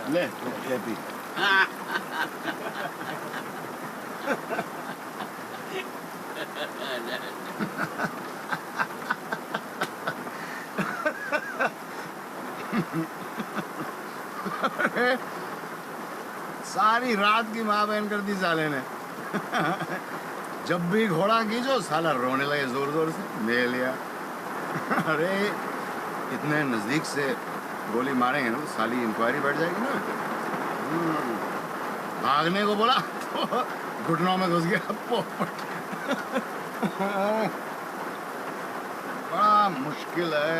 ले ले पी। सारी रात की माँ बहन कर दी साले ने। जब भी घोड़ा खींचो साला रोने लगे जोर जोर से। ले लिया। अरे इतने नजदीक से गोली मारेंगे ना तो साली इंक्वायरी बैठ जाएगी ना। भागने को बोला तो घुटनों में घुस गया पोपट। बड़ा मुश्किल है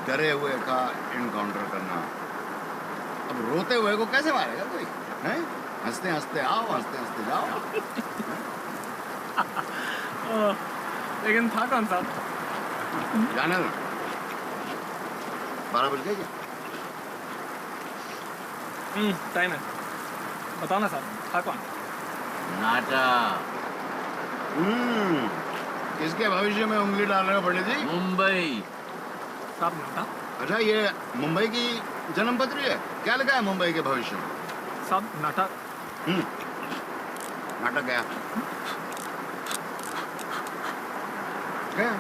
डरे हुए का इनकाउंटर करना। अब रोते हुए को कैसे मारेगा कोई? हैं? हंसते हंसते आओ, हंसते हंसते जाओ। लेकिन था कौन सा? जाने दो। 12 बज गए क्या? टाइम है। बताओ ना साहब, था कौन? नाटा। किसके भविष्य में उंगली डाल रहे हो पंडित जी? मुंबई। साहब नाटा? अच्छा ये मुंबई की जन्म पत्री है? क्या लिखा है मुंबई के भविष्य में? साहब नाटा। नाटक गया। क्या?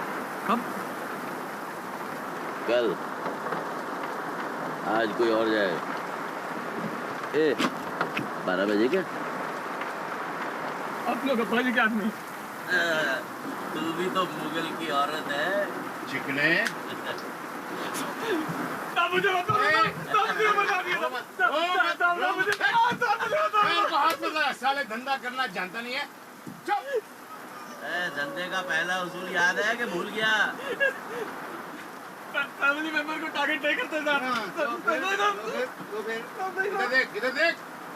कब? कल। आज कोई और जाए। 12 बजे क्या? आप लोग अब्बा जी के आदमी। तू भी तो मुगल की औरत है। चिकने। मुझे बताओ। हाथ में साले धंधा करना जानता नहीं है। धंधे का पहला उसूल याद है कि भूल गया? फैमिली मेंबर को टारगेट नहीं करते साहब। इधर देख, इधर देख,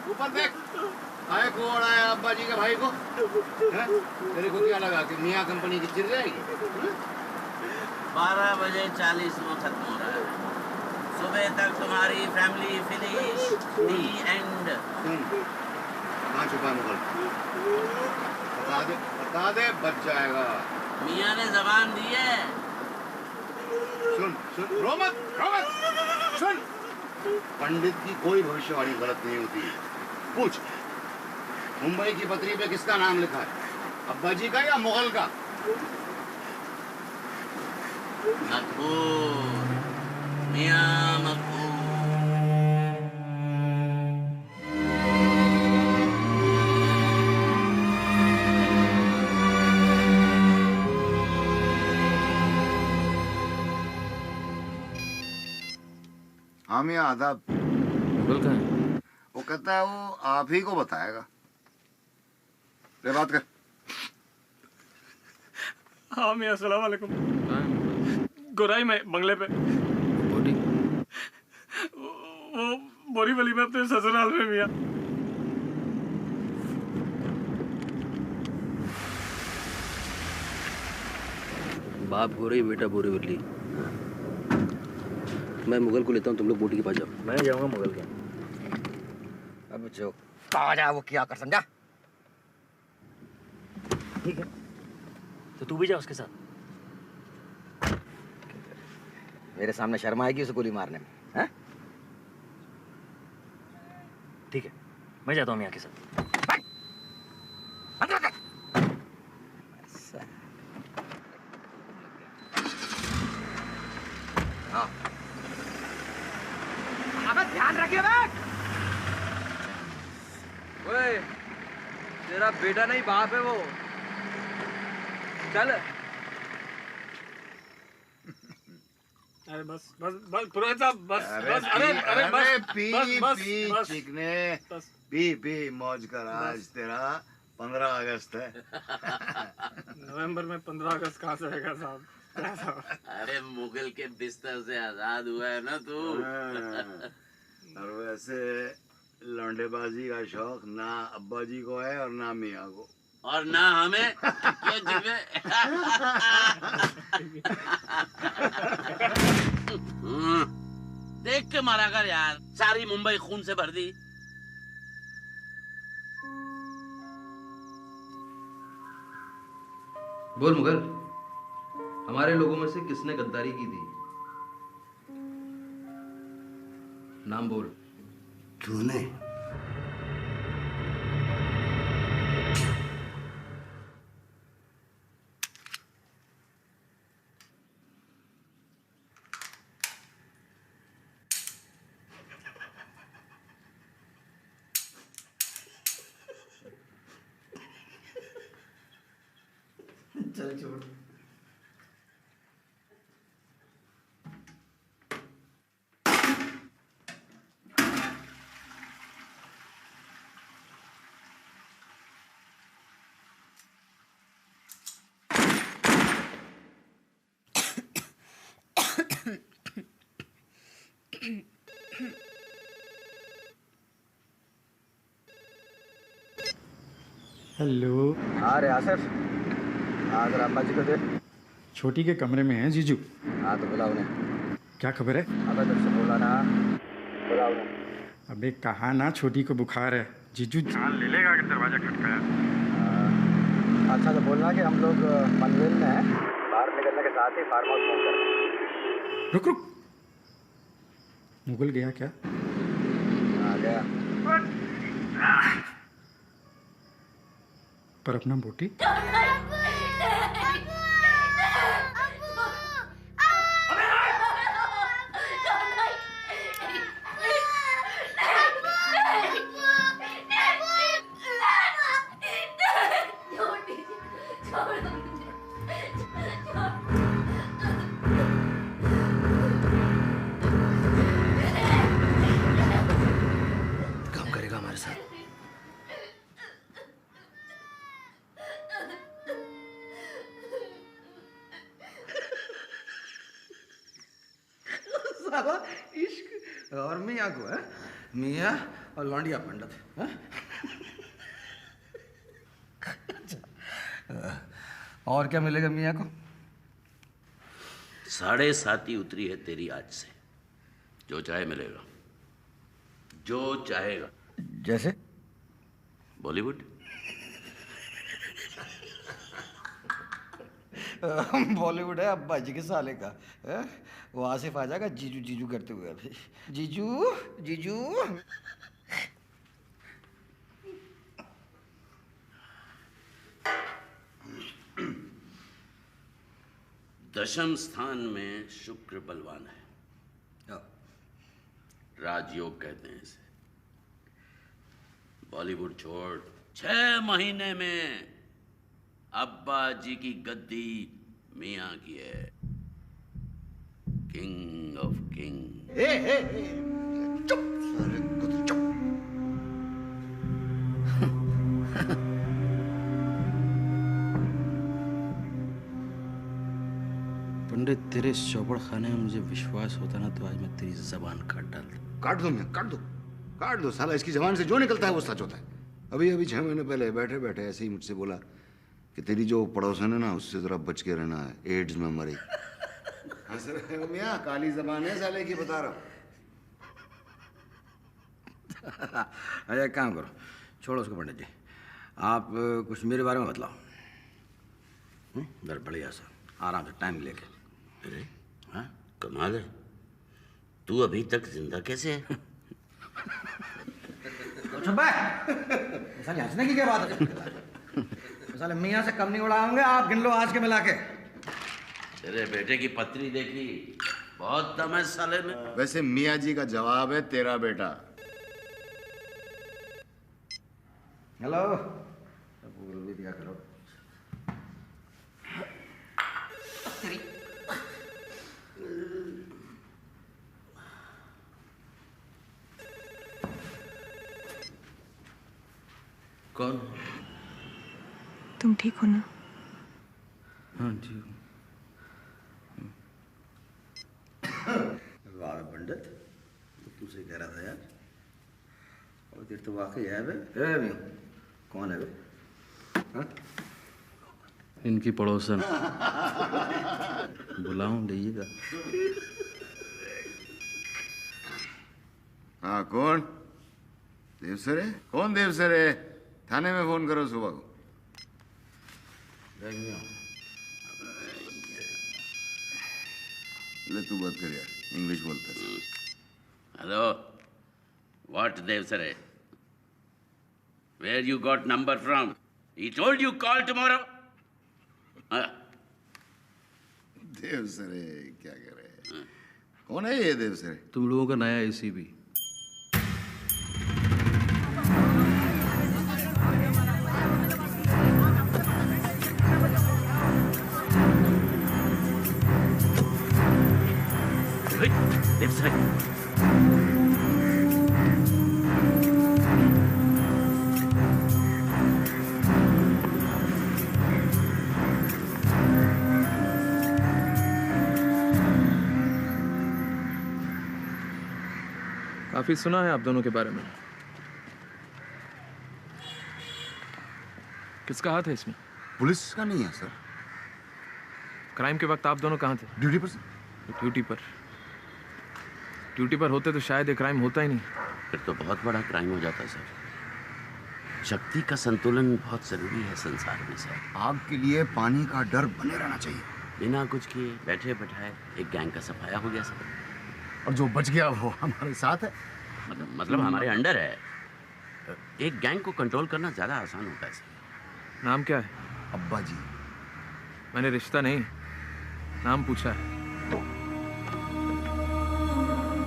ऊपर देख। आए को और आया अब्बा जी के भाई को। तेरे को क्या लगा कि मियाँ कंपनी की चिर जाएगी? 12 बजे 40 में खत्म हो रहा है। सुबह तक तुम्हारी फैमिली फिनिश। The and. कहाँ छुपा मुगल? बता दे बच जाएगा। मियाँ ने जबान दी है। सुन सुन, रो मत, सुन। पंडित की कोई भविष्यवाणी गलत नहीं होती। पूछ, मुंबई की पत्री पे किसका नाम लिखा है? अब्बा जी का या मुगल का? मकबूल, मियाँ मकबूल। हाँ मियाँ आदाब। मुगल कहाँ है? वो कहता है वो आप ही को बताएगा। ले बात कर। हाँ मियाँ अस्सलाम वालेकुम। गोराई में बंगले पे। बोटी? वो बोरीवली में अपने ससुराल में मियाँ। बाप गोरी बेटा बोरीवली। मैं मुगल को लेता हूँ, तुम लोग बोटी के पास जाओ। मैं जाऊंगा मुगल के। अब जो कहा जाए वो किया कर, समझा? ठीक है, तो तू भी जा उसके साथ। मेरे सामने शर्म आएगी उसे गोली मारने में, हैं? ठीक है, मैं जाता हूँ यहाँ के साथ। हाँ, ध्यान रखिए बैग। ओए, तेरा बेटा नहीं बाप है वो। चल। अरे बस बस बस पुरोहित साहब बस बस। अरे पी बस, पी बस, चिकने, बस। पी मौज कर। आज तेरा 15 अगस्त है। नवंबर में 15 अगस्त कहाँ से आएगा साहब? अरे मुगल के बिस्तर से आजाद हुआ है ना तू। और वैसे लौंडेबाजी का शौक ना अब्बा जी को है और ना मियाँ को, और ना हमें। क्यों जिम्मे? देख के मारा कर यार, सारी मुंबई खून से भर दी। बोल मुगल, हमारे लोगों में से किसने गद्दारी की थी? नाम बोल। तूने? चल छोड़। हेलो। हाँ रे आसिफ, हाँ जरा अब्बा जी को दे। छोटी के कमरे में है जीजू। हाँ तो बुला उन्हें। क्या खबर है? अबे जब से बोला ना, बुला उन्हें। अबे कहा ना छोटी को बुखार है। जीजू जान ले लेगा अगर दरवाजा खटकाया। अच्छा तो बोलना कि हम लोग पनवेल में हैं, बाहर निकलने के साथ ही फार्म हाउस पहुँच कर। रुक रुक, मुगल गया क्या? आ गया। पर अपना बोटी? काम करेगा हमारे साथ। साला इश्क और मियाँ को है, मियाँ और लौंडिया पंडित है? और क्या मिलेगा मियाँ को? 7.5 उतरी है तेरी आज से। जो चाहे मिलेगा, जो चाहेगा। जैसे बॉलीवुड। बॉलीवुड है अब्बा जी के साले का है? वो आसिफ आ जाएगा जीजू जीजू करते हुए अभी। जीजू जीजू। दशम स्थान में शुक्र बलवान है, राजयोग कहते हैं इसे। बॉलीवुड छोड़, 6 महीने में अब्बा जी की गद्दी मियां की है। King of king. चुप सारे कुत्ते, चुप। पंडित, तेरे चौपड़ खाने में मुझे विश्वास होता ना तो आज मैं तेरी जबान काट डालता। काट दो मैं, काट दो, काट दो। साला इसकी जबान से जो निकलता है वो सच होता है। अभी अभी 6 महीने पहले बैठे बैठे ऐसे ही मुझसे बोला कि तेरी जो पड़ोसन है ना उससे जरा बच के रहना है, एड्स में मरे। हंस रहे हो मियाँ? काली जबान है साले की, बता रहा हूँ। अरे एक काम करो, छोड़ो उसको पंडित जी। आप कुछ मेरे बारे में बतलाओ। जरा बढ़िया सा आराम से टाइम लेके। अरे हाँ, कमाल है। तू अभी तक जिंदा कैसे है? साले हंसने की क्या बात है? साले मियाँ से कम नहीं उड़ाओगे आप, गिन लो आज के मिला के। तेरे बेटे की पत्री देखी, बहुत दम है साले में। वैसे मियाँ जी का जवाब है तेरा बेटा। हेलो, गूगल भी दिया करो। कौन? तुम ठीक हो ना? हाँ ठीक। वाह पंडित, तुझसे कह रहा था यार। और तेरे तो वाकई है बे। ए मियां, कौन है बे? हाँ? इनकी पड़ोसन। बुलाऊं लीजिएगा। हाँ कौन? देवसरे? कौन देवसरे? थाने में फोन करो सुबह को। ले तू बात कर यार, इंग्लिश बोलता है। Hello, What, Devsare? Where you got number from? He told you call tomorrow? देवसरे क्या करे? कौन है ये देवसरे? तुम लोगों का नया एसीपी। Devsare. काफी सुना है आप दोनों के बारे में। किसका हाथ है इसमें? पुलिस का नहीं है सर। क्राइम के वक्त आप दोनों कहाँ थे? ड्यूटी पर सर। ड्यूटी पर। ड्यूटी पर होते तो शायद ये क्राइम होता ही नहीं। फिर तो बहुत बड़ा क्राइम हो जाता सर। शक्ति का संतुलन बहुत जरूरी है संसार में सर। आग के लिए पानी का डर बने रहना चाहिए। बिना कुछ किए बैठे बैठाए एक गैंग का सफाया हो गया सर। और जो बच गया वो हमारे साथ है। मतलब हमारे अंडर है। एक गैंग को कंट्रोल करना ज्यादा आसान होता है सर। नाम क्या है? अब्बा जी। मैंने रिश्ता नहीं, नाम पूछा है।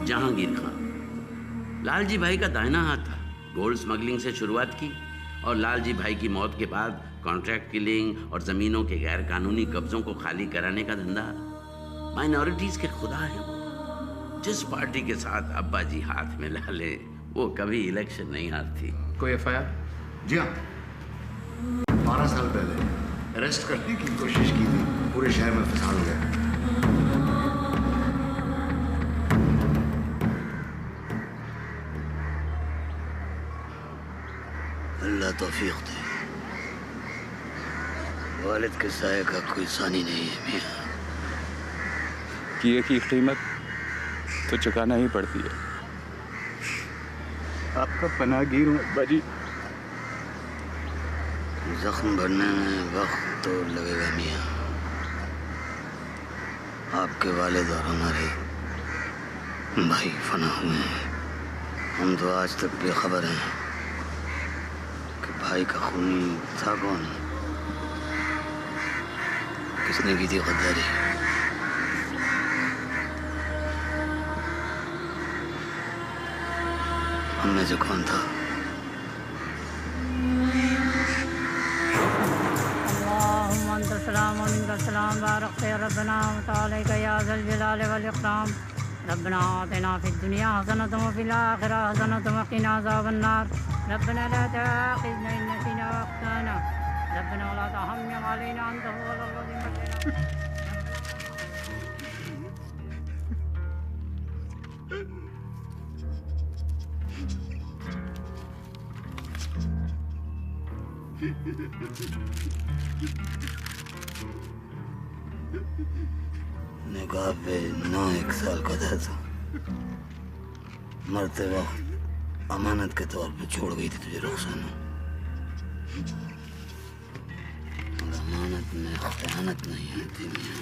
जहांगीर खान लालजी भाई का दाहिना हाथ था। गोल्ड स्मगलिंग से शुरुआत की और लालजी भाई की मौत के बाद कॉन्ट्रैक्ट किलिंग और जमीनों के गैर कानूनी कब्जों को खाली कराने का धंधा। माइनॉरिटीज के खुदा है वो। जिस पार्टी के साथ अब्बा जी हाथ में ला ले वो कभी इलेक्शन नहीं हारती। कोई एफआईआर? जी हाँ, 12 साल पहले अरेस्ट करने की कोशिश की थी। पूरे शहर में फसाद हो गया। अल्लाह तौफीक दे। वालिद के साये का कोई सानी नहीं है मियां। किए की कीमत तो चुकाना ही पड़ती है। आपका पनाहगीर हूँ अब्बा जी। जख्म भरने में वक्त तो लगेगा मियां। आपके वालिद और हमारे भाई फना हुए हैं। हम तो आज तक बेखबर हैं कि भाई का खूनी था कौन, किसने की थी गद्दारी। हमने से कौन था? सलाम बारक रब्बना तआला या ज़ल जलाल वल इकराम। रब्बना आतिना फिद दुनिया हसनतन व फिल आखिरति हसनतन व क़िना अज़ाबन नार। रब्बना ला तुआख़िज़ना इन नसीना व अख़्ताना। रब्बना ला तहम्मिल अलैना अंत हुवल अज़ीम। निकाह पे 9-1 साल का था तो मरते वक्त अमानत के तौर पे छोड़ गई थी तुझे रुखसाना। और अमानत में खयानत नहीं आती मियां।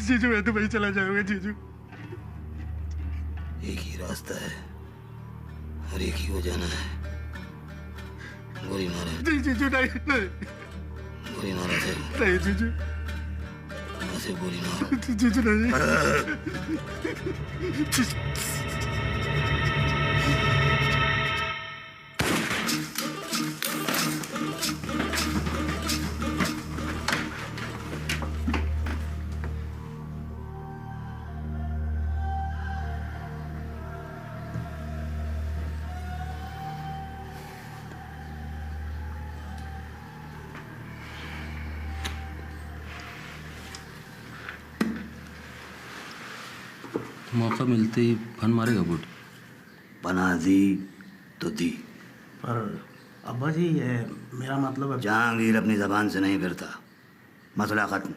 जीजू मैं तो वही चला जाऊंगा जीजू। एक ही रास्ता है और एक ही हो जाना है। गोली मारे। जी जीजू नहीं नहीं गोली मारा थे। नहीं जीजू। ऐसे गोली मारो। जीजू नहीं। मौका मिलते ही फन मारेगा बूटी। पनाह दी तो दी। पर अब्बा जी ये मेरा मतलब है। जहांगीर अपनी जबान से नहीं फिरता। मसला खत्म।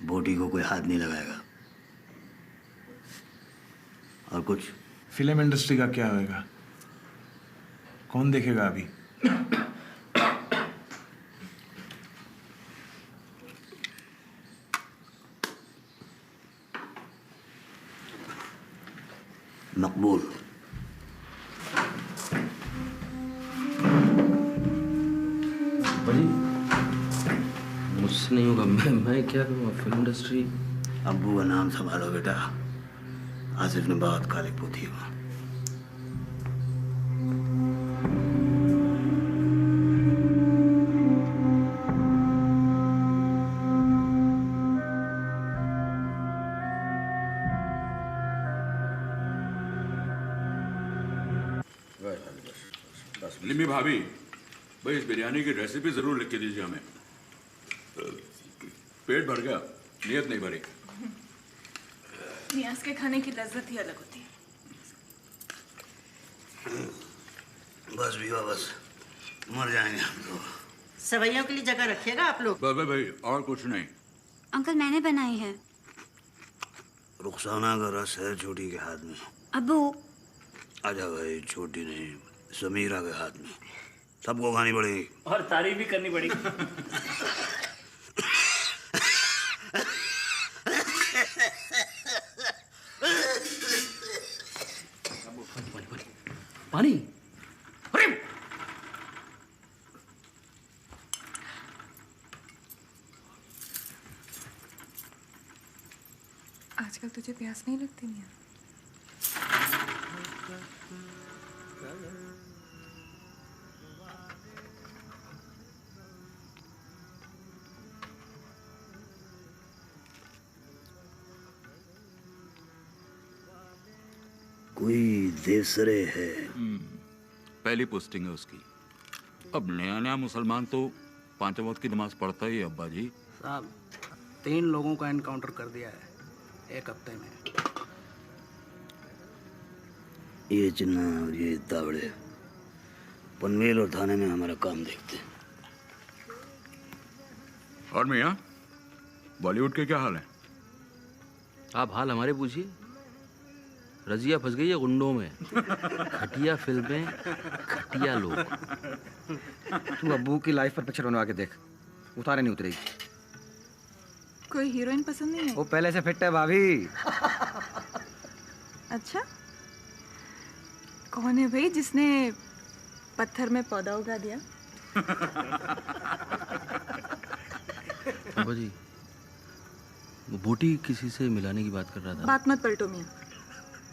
बोटी को कोई हाथ नहीं लगाएगा। और कुछ? फिल्म इंडस्ट्री का क्या होएगा? कौन देखेगा अभी? मकबूल। भाजी मुझसे नहीं होगा। मैं क्या करूँगा? Film industry. अब्बू का नाम संभालो बेटा। आसिफ ने बहुत काली पोती हुआ। लिमी भाभी, भाई इस बिरयानी की रेसिपी जरूर लिख के दीजिए हमें। पेट भर गया, नियत नहीं भरी। नियाज के खाने की लज्जत ही अलग होती है। बस भी बस मर जाएंगे हम तो। सवैयों के लिए जगह रखिएगा आप लोग। बस भाई और कुछ नहीं। अंकल मैंने बनाई है। रुखसाना का रस है छोटी के हाथ में। अब्बू। आजा भाई, छोटी नहीं समीरा के हाथ में। सबको खानी पड़ेगी और तारीफ भी करनी पड़ेगी। पानी। अरे आजकल तुझे प्यास नहीं लगती निया? कोई देसरे है। पहली पोस्टिंग है उसकी। अब नया नया मुसलमान तो 5 वक्त की नमाज पढ़ता ही है अब्बा जी। साहब 3 लोगों का एनकाउंटर कर दिया है 1 हफ्ते में। ये चिन्ना और ये दावड़े पनवेल और थाने में हमारा काम देखते हैं। और मियाँ, बॉलीवुड के क्या हाल है? आप हाल हमारे पूछिए। रजिया फंस गई है गुंडों में। घटिया फिल्में, घटिया लोग। तू अब्बू की लाइफ पर पिक्चर बनवा के देख, उतारे नहीं उतरेगी। कोई हीरोइन पसंद नहीं है? वो पहले से फिट है भाभी। अच्छा, कौन है भाई जिसने पत्थर में पौधा उगा दिया? अब्बा जी, वो बोटी किसी से मिलाने की बात कर रहा था। बात मत पलटो मियां।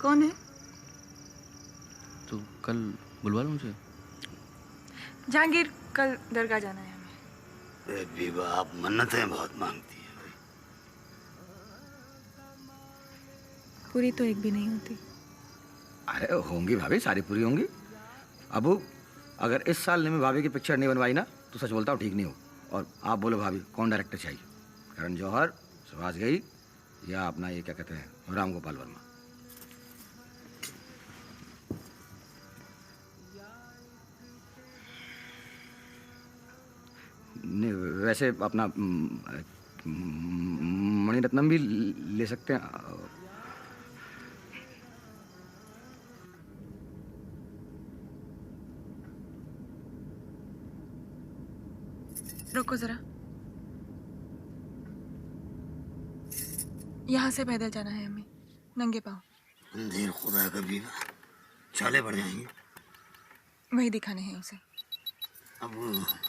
कौन है? तो कल बुलवा लो मुझे। जहांगीर, कल दरगाह जाना है हमें। अरे बीबा, आप मन्नतें बहुत मांगती हैं। पूरी तो एक भी नहीं होती। अरे होंगी भाभी, सारी पूरी होंगी। अबू अगर इस साल निमी भाभी की पिक्चर नहीं बनवाई ना तो सच बोलता हूँ ठीक नहीं हो। और आप बोलो भाभी कौन डायरेक्टर चाहिए? करण जौहर, सुभाष घई या अपना ये क्या कहते हैं राम गोपाल वर्मा? नहीं वैसे अपना मणिरत्नम भी ले सकते हैं। रुको जरा, यहाँ से पैदल जाना है हमें, नंगे पाँव। देर खुदा का बीबा, चाले बढ़ जाएंगे। वही दिखाने हैं उसे। अब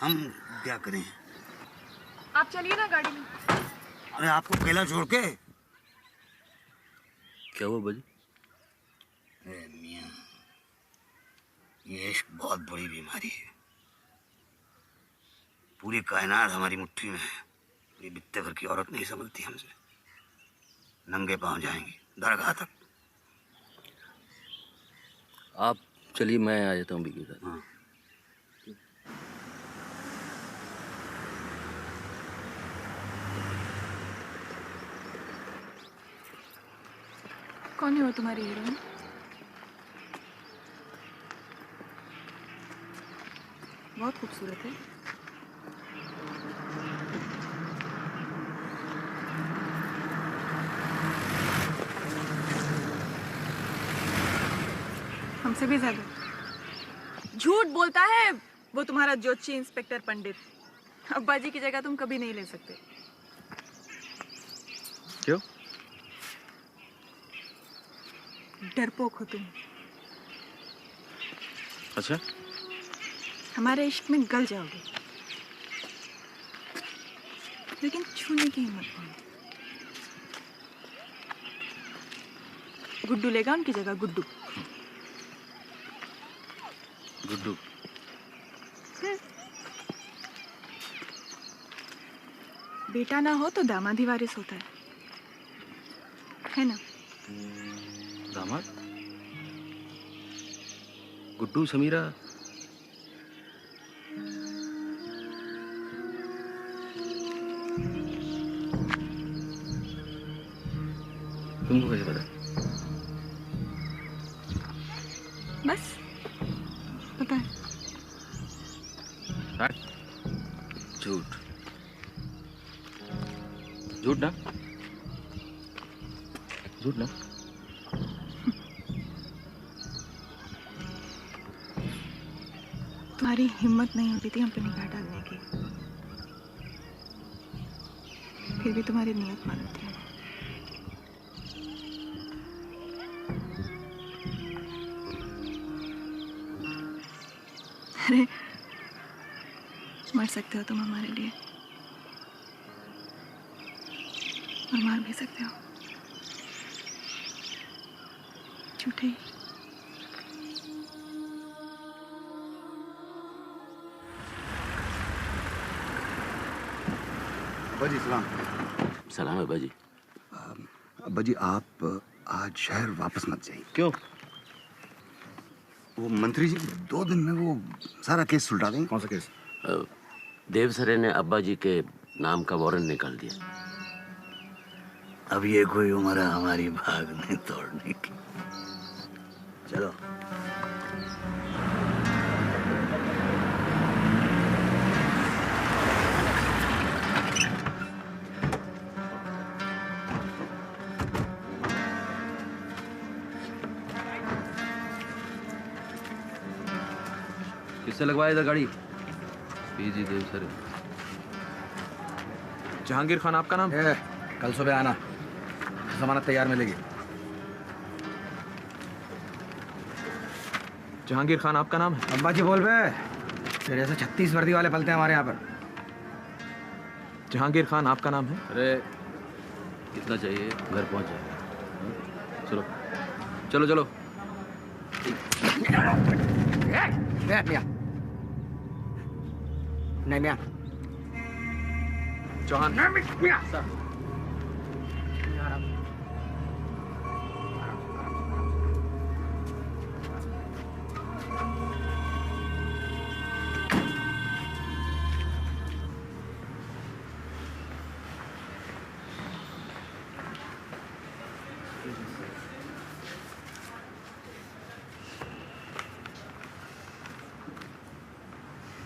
हम क्या करें? आप चलिए ना गाड़ी में। अरे आपको अकेला छोड़ के? क्या हुआ बाजी? मियां, ये इश्क बहुत बड़ी बीमारी है। पूरी कायनात हमारी मुट्ठी में है। ये बित्ते भर की औरत नहीं संभलती हमसे। नंगे पांव जाएंगे दरगाह तक। आप चलिए, मैं आ जाता हूँ बीके साथ। हाँ। कौन है वो तुम्हारी हीरोइन? बहुत खूबसूरत है। हमसे भी ज्यादा। झूठ बोलता है वो तुम्हारा ज्योतिषी इंस्पेक्टर पंडित। अब्बा जी की जगह तुम कभी नहीं ले सकते। क्यों? डरपोक हो तुम। अच्छा, हमारे इश्क में गल जाओगे, लेकिन छूने की हिम्मत नहीं। गुड्डू लेगा उनकी जगह, गुड्डू। गुड्डू बेटा ना हो तो दामाद ही वारिस होता है ना? दामाद? गुड्डू, समीरा, तुमको कैसे पता? बस पता है। झूठ झूठ ना, झूठ ना। तुम्हारी हिम्मत नहीं होती थी हम पे निगाह डालने की, फिर भी तुम्हारी नियत मालूम थी। अरे मर सकते हो तुम हमारे लिए, और मार भी सकते हो झूठे। अब्बा जी सलाम। सलाम अब्बा जी। अब्बा जी आप आज शहर वापस मत जाइए। क्यों? वो मंत्री जी 2 दिन में वो सारा केस सुलझा देंगे। कौन सा केस? देवसरे ने अब्बा जी के नाम का वारंट निकाल दिया। अब ये कोई उम्र है हमारी भागने दौड़ने की। चलो। किससे लगवाया इधर गाड़ी? पीजी देवसरे। जहांगीर खान आपका नाम? कल सुबह आना, जमानत तैयार मिलेगी। जहांगीर खान आपका नाम है? अब्बा जी बोल बे, तेरे जैसे 36 वर्दी वाले पलते हैं हमारे यहाँ पर। जहांगीर खान आपका नाम है? अरे कितना चाहिए? घर पहुंच जाएगा। चलो चलो चलो। मियां नहीं, मियां चौहान। मियां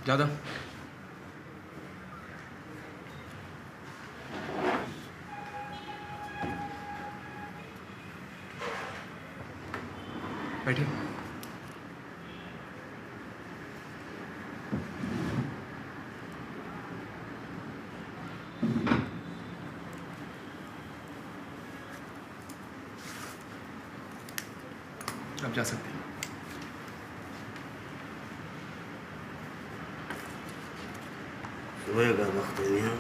जादव, बैठिए। अब जा सकते हैं। सुबह का वक्त है यहाँ,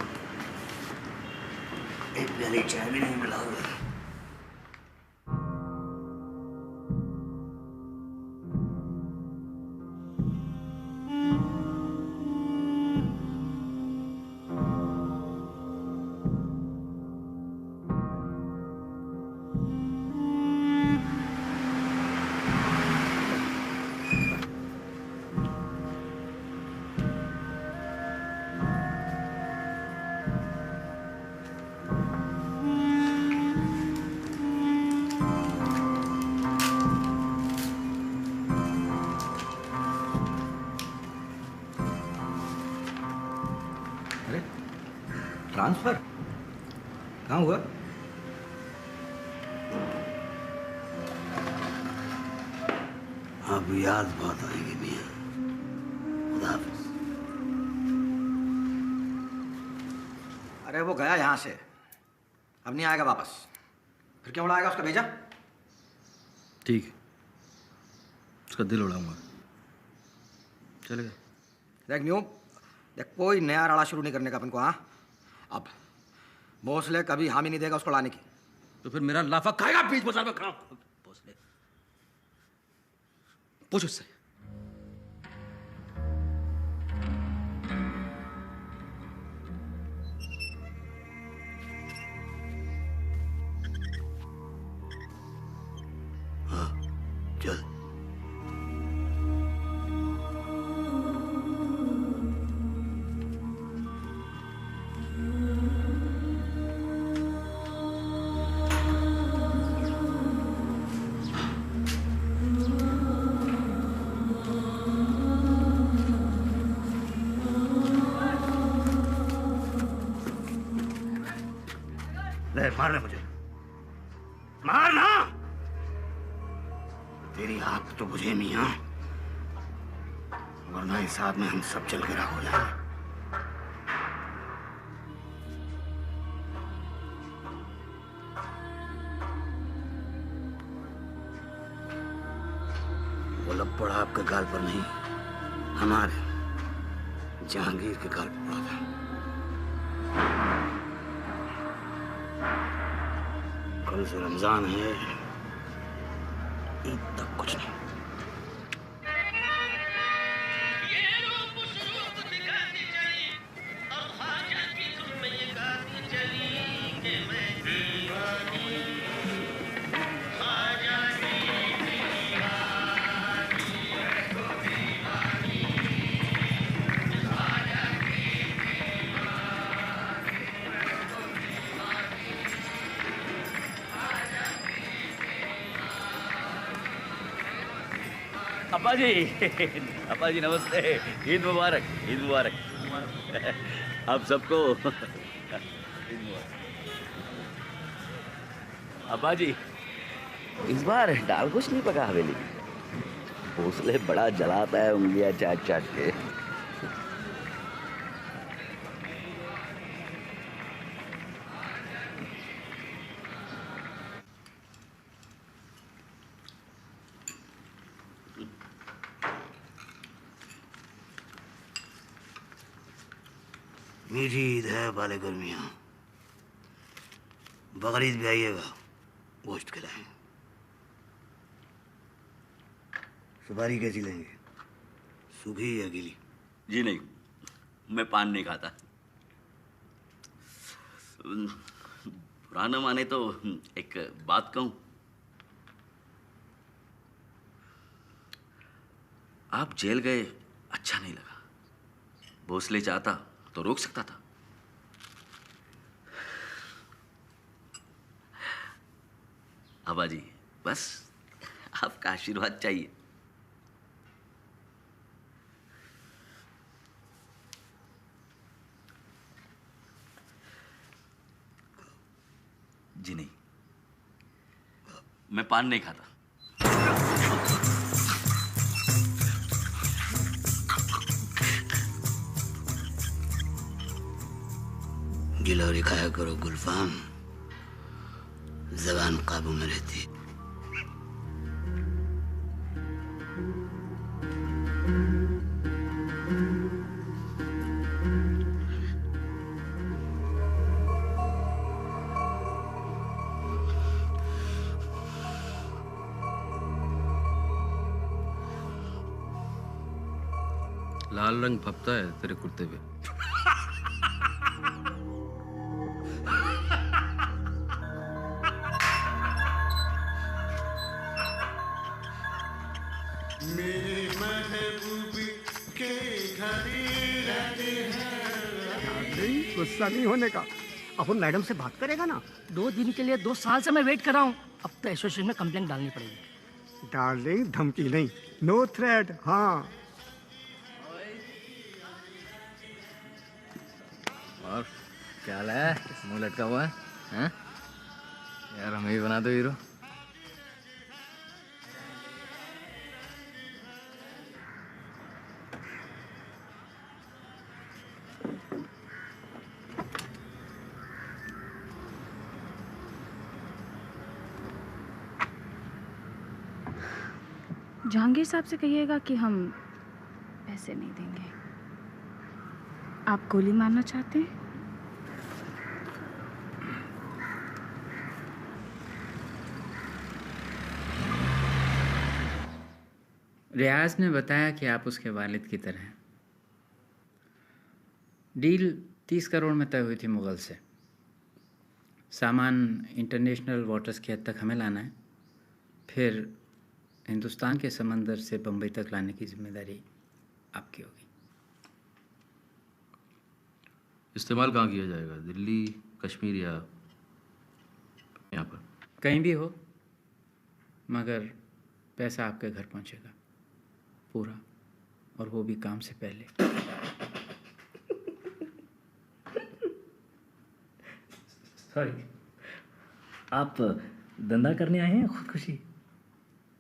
एक प्याली चाय भी नहीं मिला हुआ। ट्रांसफर कहाँ हुआ? अब याद बहुत आएगी मियां। खुदा हाफिज। अरे वो गया यहाँ से, अब नहीं आएगा वापस। फिर क्यों उड़ाएगा उसका भेजा? ठीक है, उसका दिल उड़ाऊंगा। चल गए। देख न्यू, देख कोई नया राड़ा शुरू नहीं करने का अपन को। हाँ, अब भोसले कभी हामी नहीं देगा उसको लाने की। तो फिर मेरा लाफा खाएगा बीच बाजार में खड़ा। भोसले पूछ उससे। चल। ले मारना मुझे, मारना। तेरी आंख तो बुझे मियां, वरना इस आग में हम सब जल के राख हो जाएंगे। वो लपड़ आपके गाल पर नहीं, हमारे जहांगीर के गाल पर पड़ा था। कल से रमजान है, ईद तक कुछ नहीं। अब्बा जी नमस्ते। ईद मुबारक, ईद मुबारक आप सबको। ईद मुबारक। अब्बा जी इस बार दाल कुछ नहीं पका हवेली में। भोसले बड़ा जलाता है उंगलियां चाट चाट के। मीठी ईद है बाले गर्मियाँ। बकरीद भी आइएगा, गोश्त खिलाएं। सुपारी कैसी लेंगे, सूखी या गीली? जी नहीं, मैं पान नहीं खाता। पुराना माने तो एक बात कहूं, आप जेल गए अच्छा नहीं लगा। भोसले चाहता तो रोक सकता था। अब्बा जी बस आपका आशीर्वाद चाहिए। जी नहीं, मैं पान नहीं खाता। गिलौरी खाया करो गुलफाम, जबान काबू में रहती। लाल रंग फपता है तेरे कुर्ते पे। गुस्सा नहीं होने का। अपन मैडम से बात करेगा ना। 2 दिन के लिए 2 साल से मैं वेट कर रहा हूँ। अब तो एसोसिएशन में कंप्लेंट डालनी पड़ेगी। डार्लिंग धमकी नहीं, नो थ्रेट। हाँ और क्या हाल है? मुंह लटका हुआ है हैं? यार हमें भी बना दो हीरो। जहांगीर साहब से कहिएगा कि हम पैसे नहीं देंगे। आप गोली मारना चाहते हैं? रियाज ने बताया कि आप उसके वालिद की तरह हैं। डील 30 करोड़ में तय हुई थी मुग़ल से। सामान इंटरनेशनल वाटर्स की हद तक हमें लाना है, फिर हिंदुस्तान के समंदर से बम्बई तक लाने की जिम्मेदारी आपकी होगी। इस्तेमाल कहाँ किया जाएगा? दिल्ली, कश्मीर या यहाँ पर? कहीं भी हो, मगर पैसा आपके घर पहुँचेगा पूरा, और वो भी काम से पहले। सॉरी, आप धंधा करने आए हैं खुदकुशी?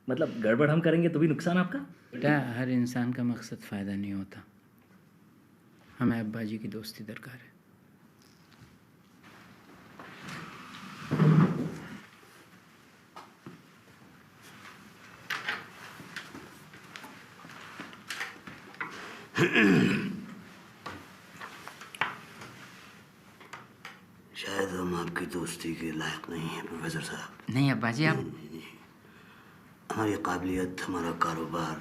मतलब गड़बड़ हम करेंगे तो भी नुकसान आपका? बेटा, हर इंसान का मकसद फ़ायदा नहीं होता। हमें अब्बा जी की दोस्ती दरकार है। शायद हम आपकी दोस्ती के लायक नहीं हैं प्रोफेसर साहब। नहीं अब्बा जी, आप हमारी काबिलियत, हमारा कारोबार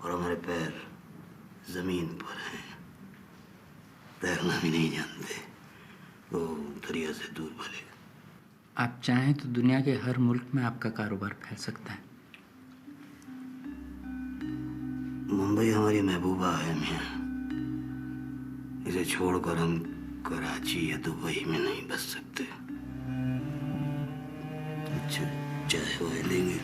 और हमारे पैर ज़मीन पर हैं। तैरना भी नहीं जानते, वो दरिया से दूर भले। आप चाहें तो दुनिया के हर मुल्क में आपका कारोबार फैल सकता है। मुंबई हमारी महबूबा है मियाँ, इसे छोड़कर हम कराची या दुबई में नहीं बस सकते। अच्छा, चाय वाय लेंगे?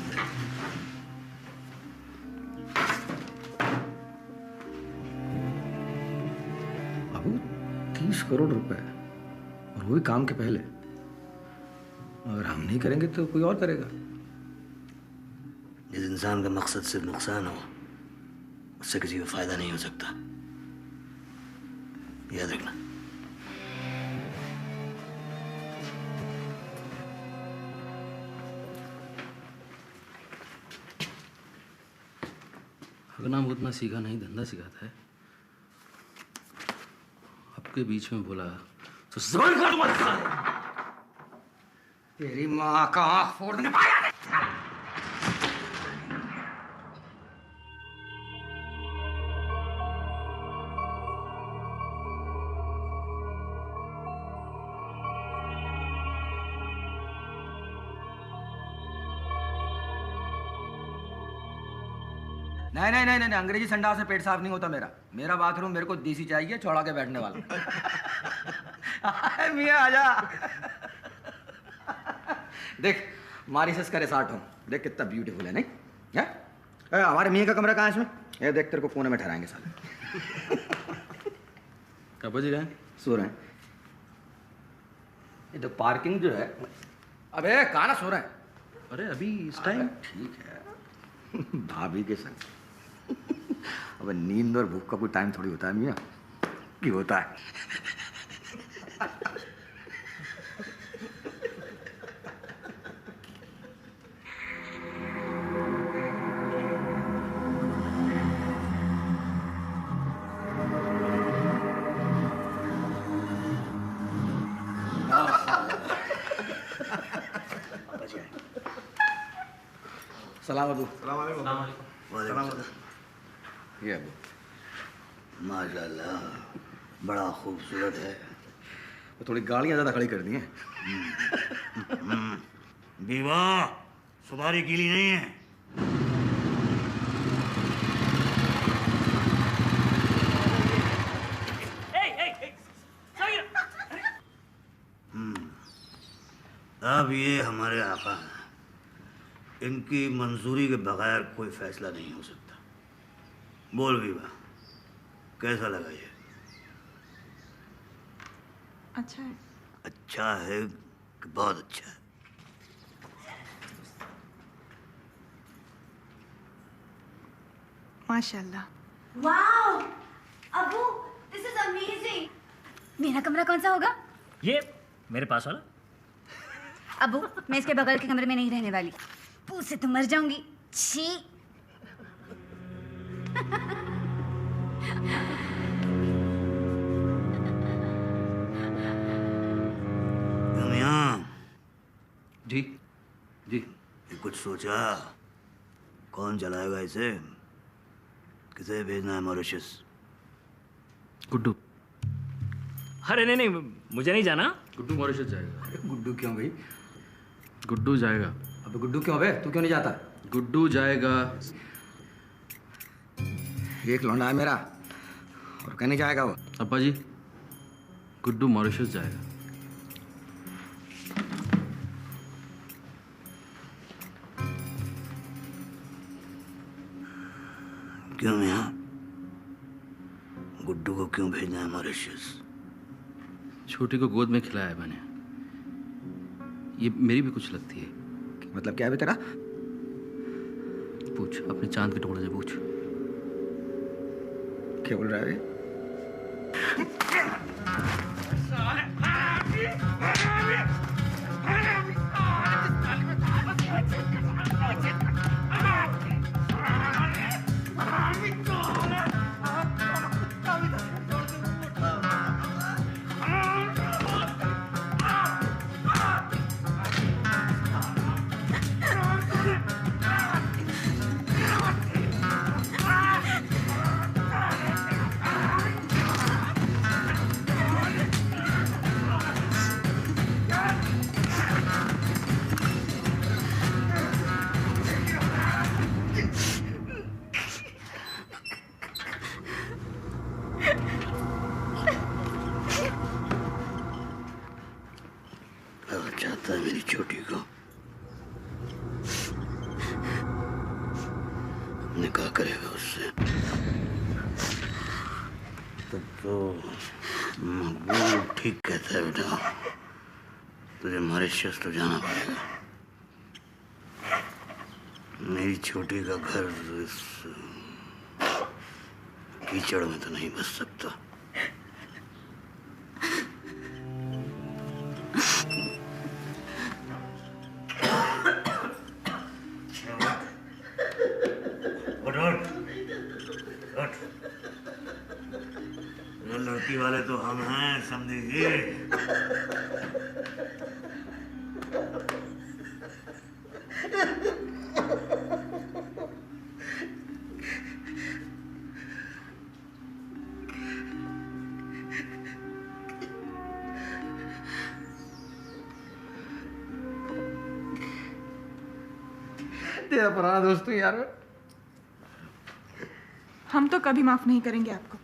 बाबू 30 करोड़ रुपए, और वो भी काम के पहले। अगर हम नहीं करेंगे तो कोई और करेगा। जिस इंसान का मकसद सिर्फ नुकसान हो, उससे किसी को फायदा नहीं हो सकता, याद रखना। हगना मुतना सीखा नहीं, धंधा सिखाता है। आपके बीच में बोला तो ज़बान काट दूंगा। तेरी माँ का आँख फोड़ देने पाया। नहीं नहीं नहीं नहीं, अंग्रेजी संडास से पेट साफ नहीं होता मेरा। मेरा बाथरूम मेरे को देसी चाहिए, चौड़ा के बैठने वाला। मियाँ आजा। देख मॉरिशस का रिसॉर्ट हूँ, देख कितना ब्यूटीफुल है, नहीं है? हमारे मियाँ का कमरा कहाँ है इसमें? ये देख, तेरे को कोने में ठहराएंगे साले। कब बज गए? सो रहे हैं। ये तो पार्किंग जो है, अबे कहाँ ना सो रहे हैं? अरे अभी इस टाइम ठीक है। भाभी के संग। अब नींद और भूख का कोई टाइम थोड़ी होता है मियाँ, कि होता है? सलाम अबू। ये अबू। माशाल्लाह, बड़ा खूबसूरत है। वो थोड़ी गाड़ियाँ ज़्यादा खड़ी कर दी हैं। विवाह सुधारी गीली नहीं है। अब ये हमारे आका हैं, इनकी मंजूरी के बगैर कोई फैसला नहीं हो सकता। बोल विवाह, कैसा लगा ये? अच्छा है। अच्छा है कि बहुत अच्छा है? माशाल्लाह। Wow Abu, this is amazing. मेरा कमरा कौन सा होगा? ये मेरे पास वाला। अबू, मैं इसके बगल के कमरे में नहीं रहने वाली। पूछ से तो मर जाऊंगी। छी। तुम यहाँ जी जी ये कुछ सोचा? कौन चलाएगा इसे? किसे भेजना है मॉरिशस? गुड्डू। अरे नहीं नहीं, मुझे नहीं जाना। गुड्डू मॉरिशस जाएगा। गुड्डू क्यों भाई? गुड्डू जाएगा। अबे गुड्डू क्यों? अबे तू क्यों नहीं जाता? गुड्डू जाएगा। एक लौंडा है मेरा और कहने जाएगा वो। अब्बा जी, गुड्डू मॉरिशस जाएगा। क्यों यहाँ? गुड्डू को क्यों भेजना है मॉरिशस? छोटी को गोद में खिलाया है मैंने। ये मेरी भी कुछ लगती है। मतलब क्या है बे तेरा? पूछ, अपने चांद के टुकड़े से पूछ। क्या बोल रहा है? चाहता है मेरी छोटी को निकाह करेगा उससे, तब तो मकबूल ठीक कहता है बेटा, तुझे मॉरिशस तो जाना पड़ेगा। मेरी छोटी का घर इस कीचड़ में तो नहीं बस सकता। लड़की वाले तो हम हैं, समझेगी। तेरा पुराना दोस्त हूँ यार। हम तो कभी माफ नहीं करेंगे आपको।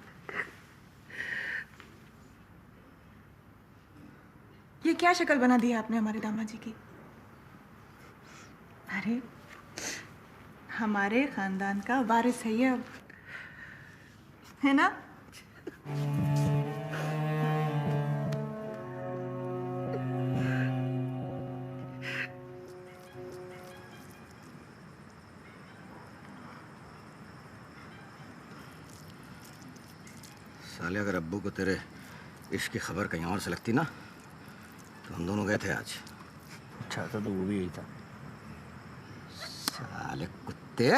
ये क्या शक्ल बना दी है आपने हमारे दामाद जी की? अरे हमारे खानदान का वारिस है ये अब, है ना? साले अगर अब्बू को तेरे इश्क की खबर कहीं और से लगती ना तो हम दोनों गए थे आज। अच्छा तो वो भी यही था। साले कुत्ते,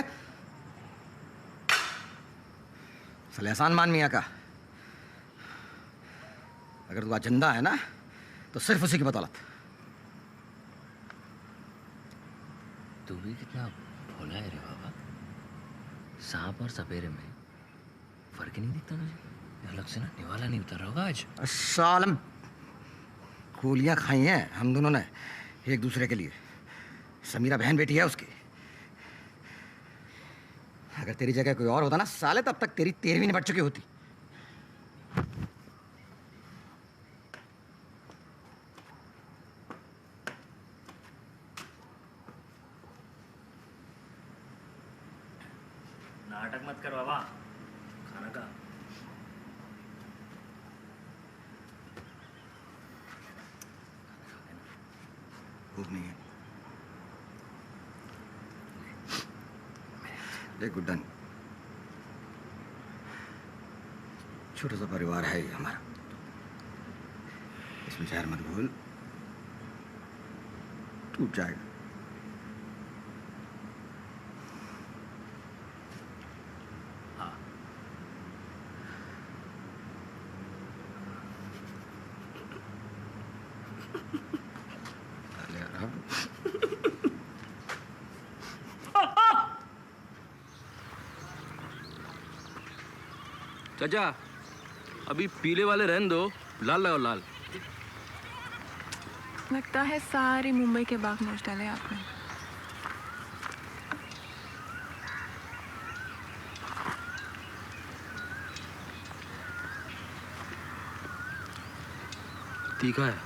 साले एहसान मान मियाँ का। अगर तू आज जिंदा है ना तो सिर्फ उसी की बदौलत। तू भी कितना भोला है रे बाबा। सांप और सपेरे में फर्क ही नहीं दिखता तुझे? अलग से ना निवाला नहीं उतर होगा आज। सालम गोलियां खाई हैं हम दोनों ने एक दूसरे के लिए। समीरा बहन बेटी है उसकी। अगर तेरी जगह कोई और होता ना साले तब तक तेरी 13वीं निपट चुकी होती। नाटक मत कर बाबा, खाना का। भूख नहीं है। देख गुड्डन, छोटा सा परिवार है ये हमारा, इसमें जहर मत भूल, टूट जाएगा। चाचा अभी पीले वाले रहने दो, लाल लगाओ लाल। लगता है सारी मुंबई के बाग नोच डाले आपने। तीखा है।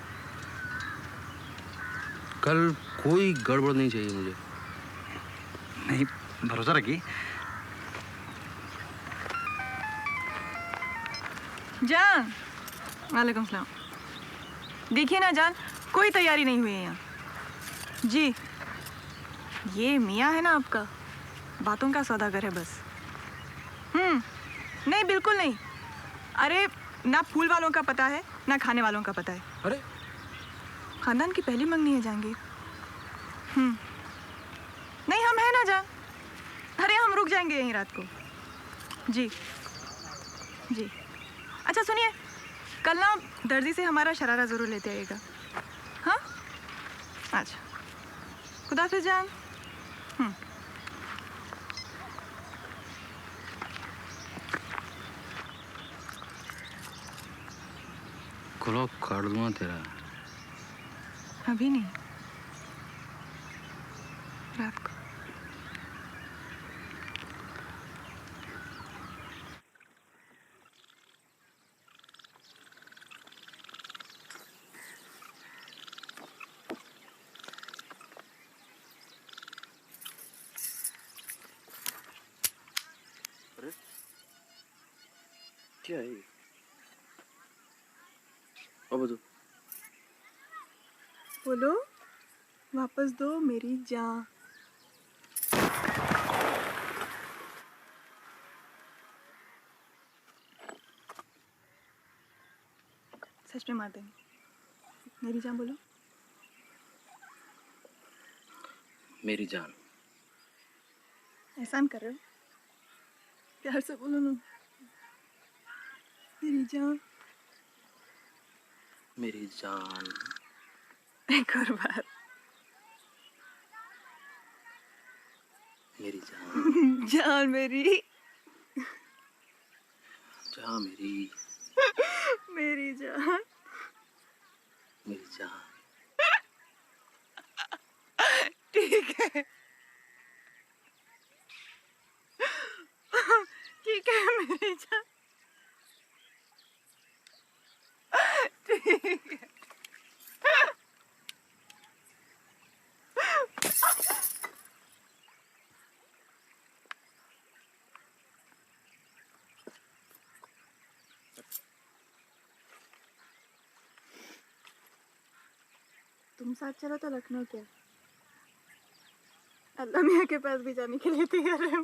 कल कोई गड़बड़ नहीं चाहिए मुझे। नहीं, भरोसा रखिए। जान, वालेकुम सलाम। देखिए ना जान, कोई तैयारी नहीं हुई है यहाँ। जी, ये मियाँ है ना आपका, बातों का सौदागर है बस। नहीं बिल्कुल नहीं। अरे ना फूल वालों का पता है ना खाने वालों का पता है। अरे खानदान की पहली मंगनी है जाएंगे। नहीं हम है ना जान। अरे हम रुक जाएंगे यहीं रात को। जी जी। अच्छा सुनिए, कल ना दर्जी से हमारा शरारा ज़रूर लेते आइएगा। हाँ अच्छा, खुदाफिज जान। क्लॉक काट दूंगा तेरा। अभी नहीं, रात को। क्या है ये? अब बोलो, वापस दो मेरी जान। सच में मार देंगे। मेरी जान बोलो। मेरी जान। एहसान कर रहे हो? प्यार से बोलो ना। मेरी जान। मेरी जान। एक और बार। मेरी जान। जान मेरी। जान मेरी। मेरी जान। मेरी जान। ठीक है। ठीक है मेरी जान। ठीक है। तुम साथ चलो तो लखनऊ क्या, अल्लाह मियाँ के पास भी जाने के लिए तैयार है।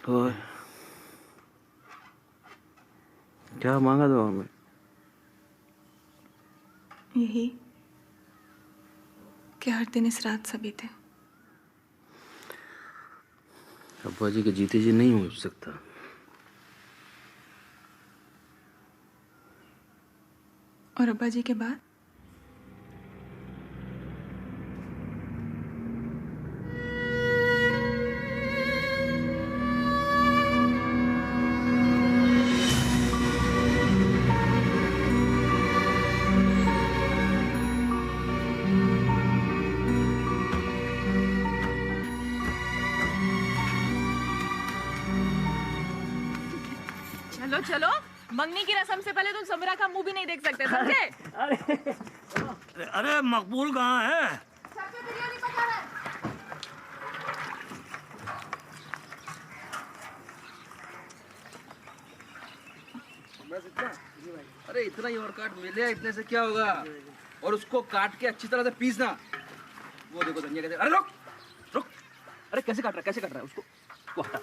और क्या मांगा दुआ में? यही कि हर दिन इस रात सभी थे। अब्बा जी के जीते जी नहीं हो सकता। और अब्बा जी के बाद? चलो चलो, मंगनी की रस्म से पहले तुम समीरा का मुंह भी नहीं देख सकते, समझे? अरे मकबूल कहाँ है? बस इतना? अरे इतना ही और काट मिले, इतने से क्या होगा? और उसको काट के अच्छी तरह से पीसना। वो देखो धनिया कैसे, अरे रुक रुक, अरे कैसे काट रहा है उसको? वो हटा,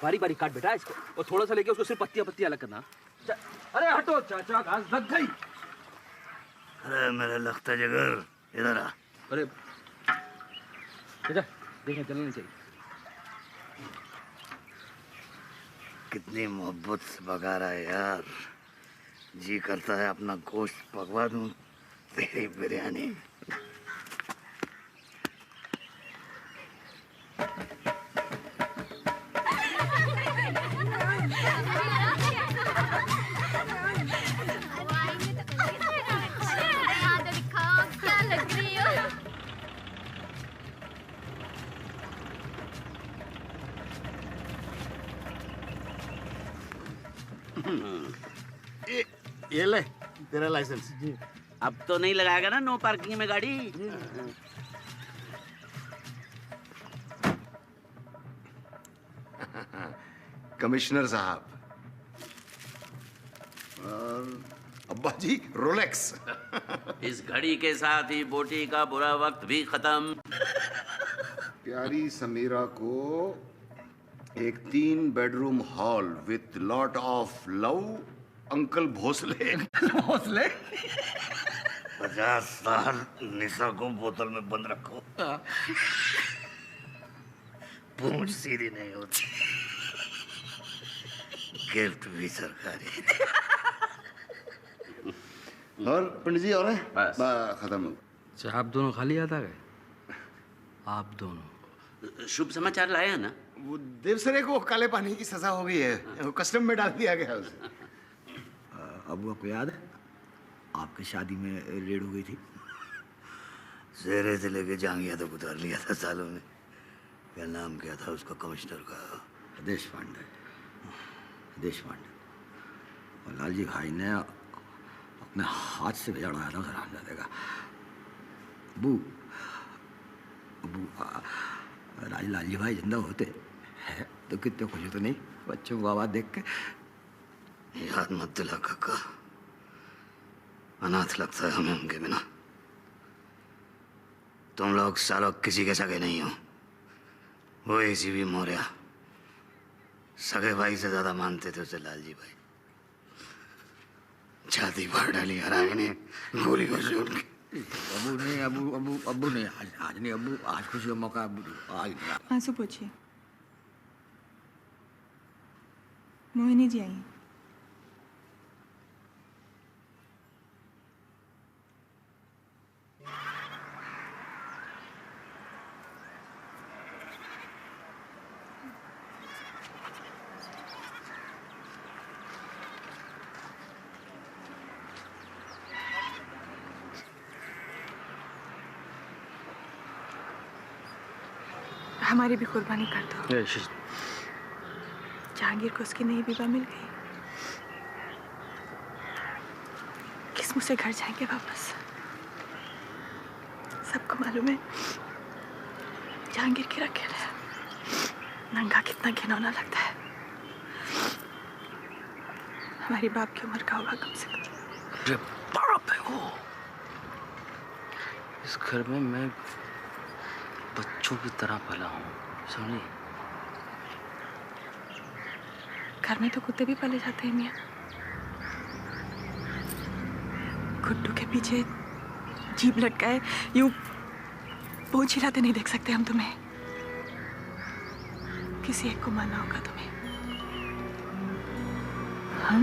बारीक बारीक काट बेटा इसको, और थोड़ा सा लेके उसको सिर्फ पत्तियां अलग करना। अरे हटो चाचा, घास लग गई। अरे मेरा लगता जगर, इधर आ। अरे बेटा देखना, चलना नहीं चाहिए। कितनी मोहब्बत से पका रहा है यार, जी करता है अपना गोश्त पकवा दूं तेरी बिरयानी। ये ले तेरा लाइसेंस। जी। अब तो नहीं लगाएगा ना नो पार्किंग में गाड़ी? कमिश्नर साहब और अब्बा जी रोलेक्स। इस घड़ी के साथ ही बोटी का बुरा वक्त भी खत्म। प्यारी समीरा को एक 3 bedroom hall with lot of love uncle Bhosle. Bhosle 50 साल निशा को बोतल में बंद रखो, पूंछ सीधी नहीं होती, गिफ्ट भी सरकारी। और पंडित जी और है? बस खत्म। अच्छा आप दोनों खाली याद आ गए? आप दोनों शुभ समाचार लाए हैं ना? वो देवसरे को काले पानी की सजा हो गई है, वो कस्टम में डाल दिया गया उसे। अबू आपको याद है आपकी शादी में रेड हो गई थी? जेरे से लेके जहांगीर तक उतार लिया था सालों में। क्या नाम क्या था उसका कमिश्नर का? देश पांडे। और लालजी भाई ने अपने हाथ से बिगाड़ा था उसे रामजादे का। अबू लालजी भाई जिंदा होते हैं तो कितने खुश तो नहीं बच्चों को आवाज देख के। याद मत दिला काका, अनाथ लगता है हमें उनके बिना। तुम लोग सालों किसी के सगे नहीं हो। वो ऐसी भी मोरिया सगे भाई से ज्यादा मानते थे उसे लालजी भाई। छाती फाड़ डाली हरामी ने गोली को छोड़ के। अबू नहीं आज नहीं अबू, आज खुशी का मौका आज। आंसू पूछिए। मोहिनी जी आई। हमारी भी कुर्बानी कर दो। जहांगीर को उसकी नई बीबा मिल गई, किस मुंह से घर जाएंगे वापस? सबको मालूम है जहांगीर की अकेला है, नंगा कितना घिनौना लगता है। हमारी बाप की उम्र का होगा कम से कम। अरे बाप है वो। इस घर में मैं बच्चों की तरह पला हूँ, समझी? घर में तो कुत्ते भी पाले जाते हैं मियाँ। गुड्डू के पीछे जीभ लटकाए यूं पूंछ हिलाते नहीं देख सकते हम तुम्हें। किसी एक को मानना होगा तुम्हें। हम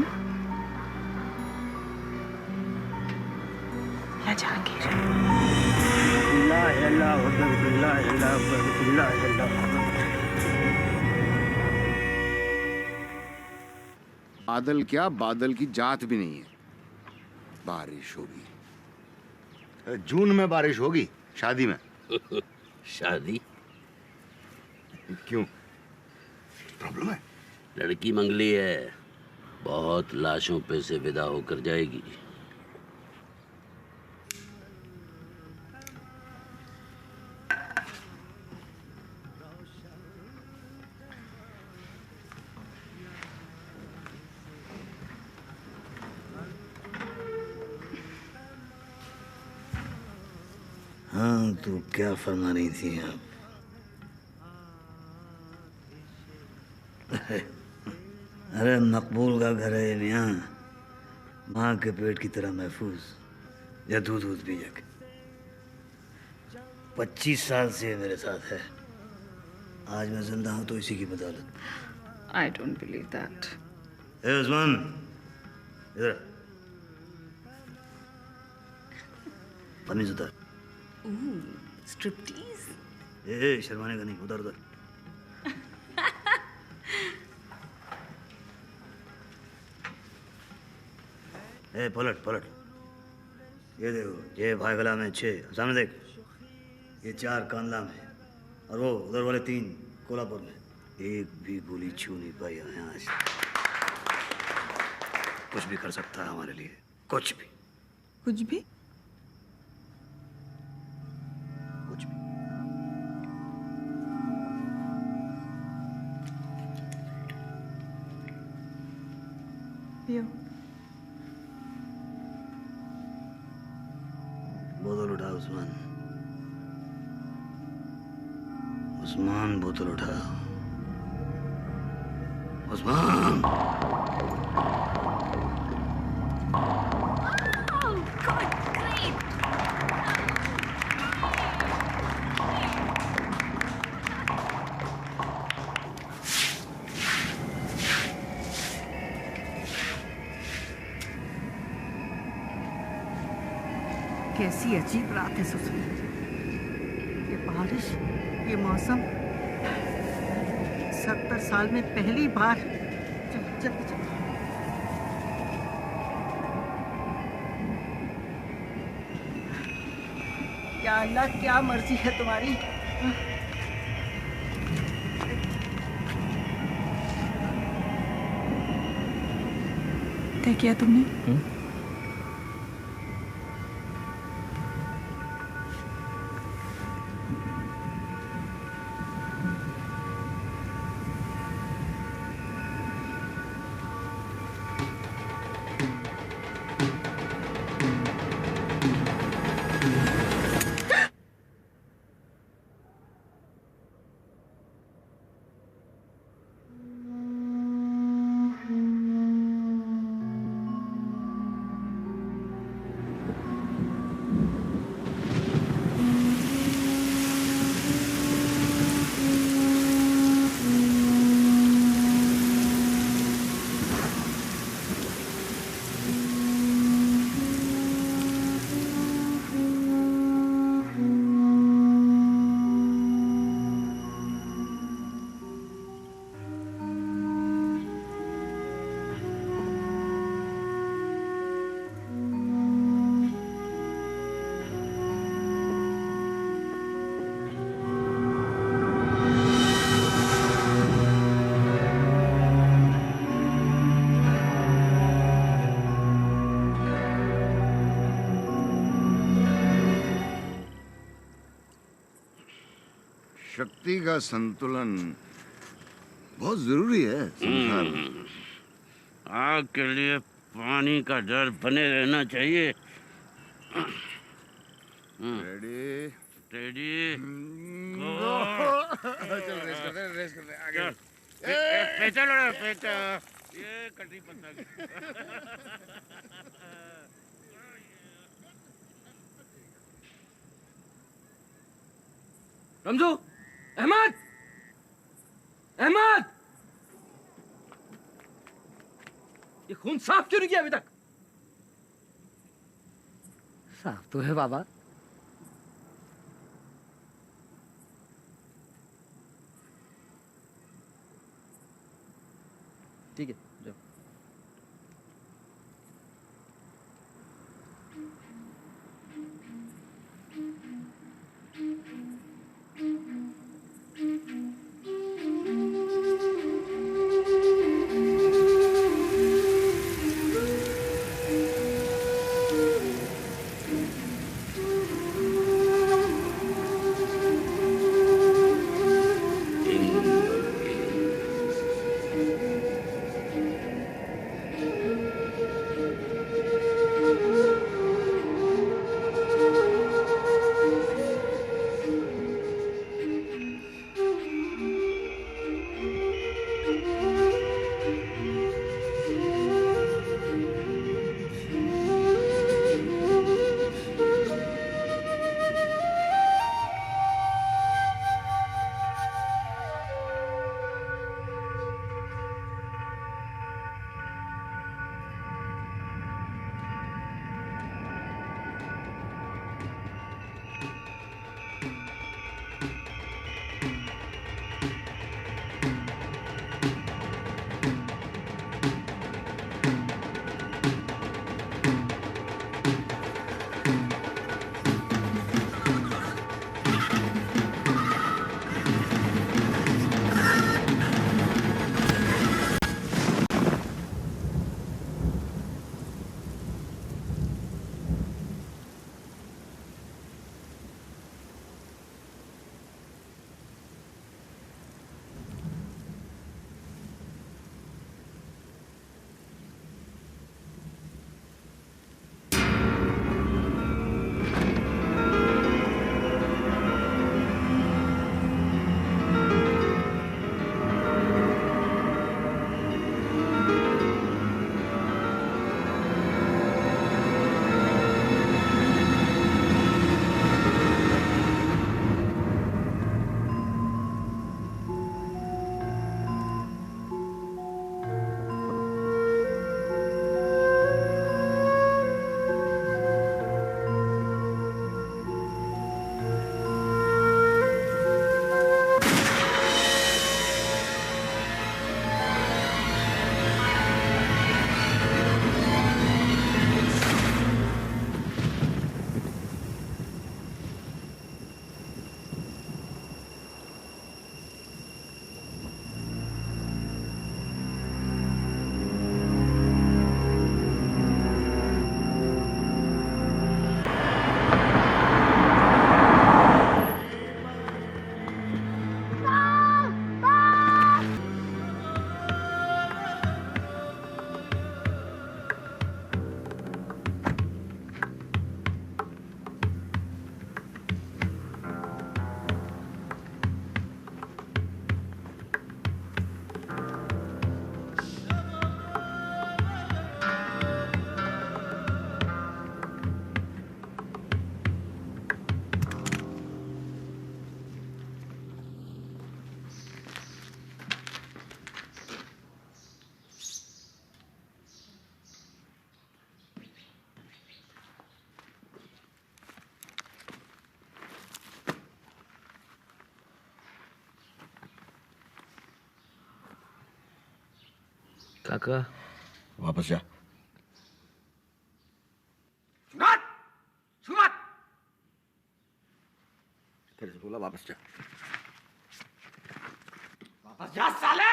या जहांगीर? बादल क्या, बादल की जात भी नहीं है। बारिश होगी, जून में बारिश होगी शादी में। शादी? क्यों, प्रॉब्लम है? लड़की मंगली है, बहुत लाशों पे से विदा होकर जाएगी। तू क्या फरमा रही थी आप? अरे मकबूल का घर है मियाँ, माँ के पेट की तरह महफूज, या दूध दूध पी जाके। 25 साल से मेरे साथ है। आज मैं जिंदा हूँ तो इसी की बदौलत। I don't believe that. ए उस्मान, इधर कमीज उतार। Striptease? ए शर्माने का नहीं, उधर उधर। ए पलट पलट। ये देखो, ये भाई गला में 6, सामने देख, ये 4 कांदला में, और वो उधर वाले 3 कोल्हापुर में। एक भी गोली छू नहीं पाई हमें आज। कुछ भी कर सकता है हमारे लिए, कुछ भी। कुछ भी? कुछ भी। पियो। बोतल उठा उस्मान। उस्मान बोतल उठा। उस्मान। कैसी अजीब रात है सुसरी। ये बारिश, ये मौसम, 70 साल में पहली बार। चल चल चल। या अल्लाह, क्या मर्जी है तुम्हारी। तय किया तुमने? शक्ति का संतुलन बहुत जरूरी है संसार में। आग के लिए पानी का डर बने रहना चाहिए। रेडी रेडी चल रेस कर ले आगे। पेचा लड़ा पेचा, ये कटी पत्ता रमजू, अहमद, अहमद, ये खून साफ क्यों नहीं किया अभी तक? साफ तो है बाबा। ठीक है, जाओ। काका वापस जा। फिर से बोला वापस जा। वापस जा साले।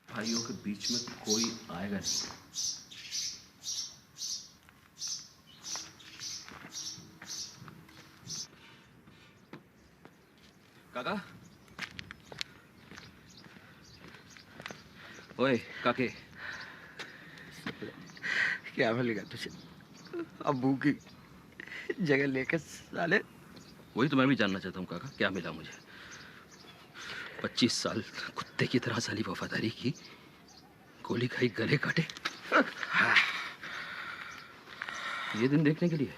भाइयों के बीच में कोई आएगा नहीं। काका, ओए काके, क्या मिलेगा तुझे अब्बू की जगह लेकर साले? वही तो मैं भी जानना चाहता हूँ काका, क्या मिला मुझे? 25 साल कुत्ते की तरह साली वफादारी की, गोली खाई, गले काटे, ये दिन देखने के लिए।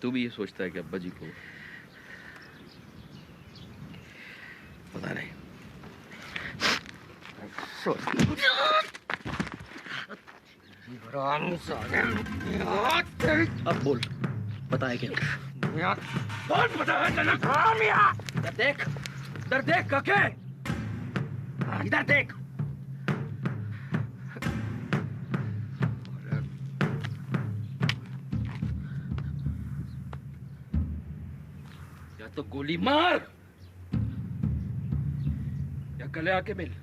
तू भी ये सोचता है कि अब्बा जी को? पता नहीं। अब बोल, पता है क्या? बोल पता है चला। इधर देख, इधर देख काके, इधर देख। या तो गोली मार या गले आके मिल।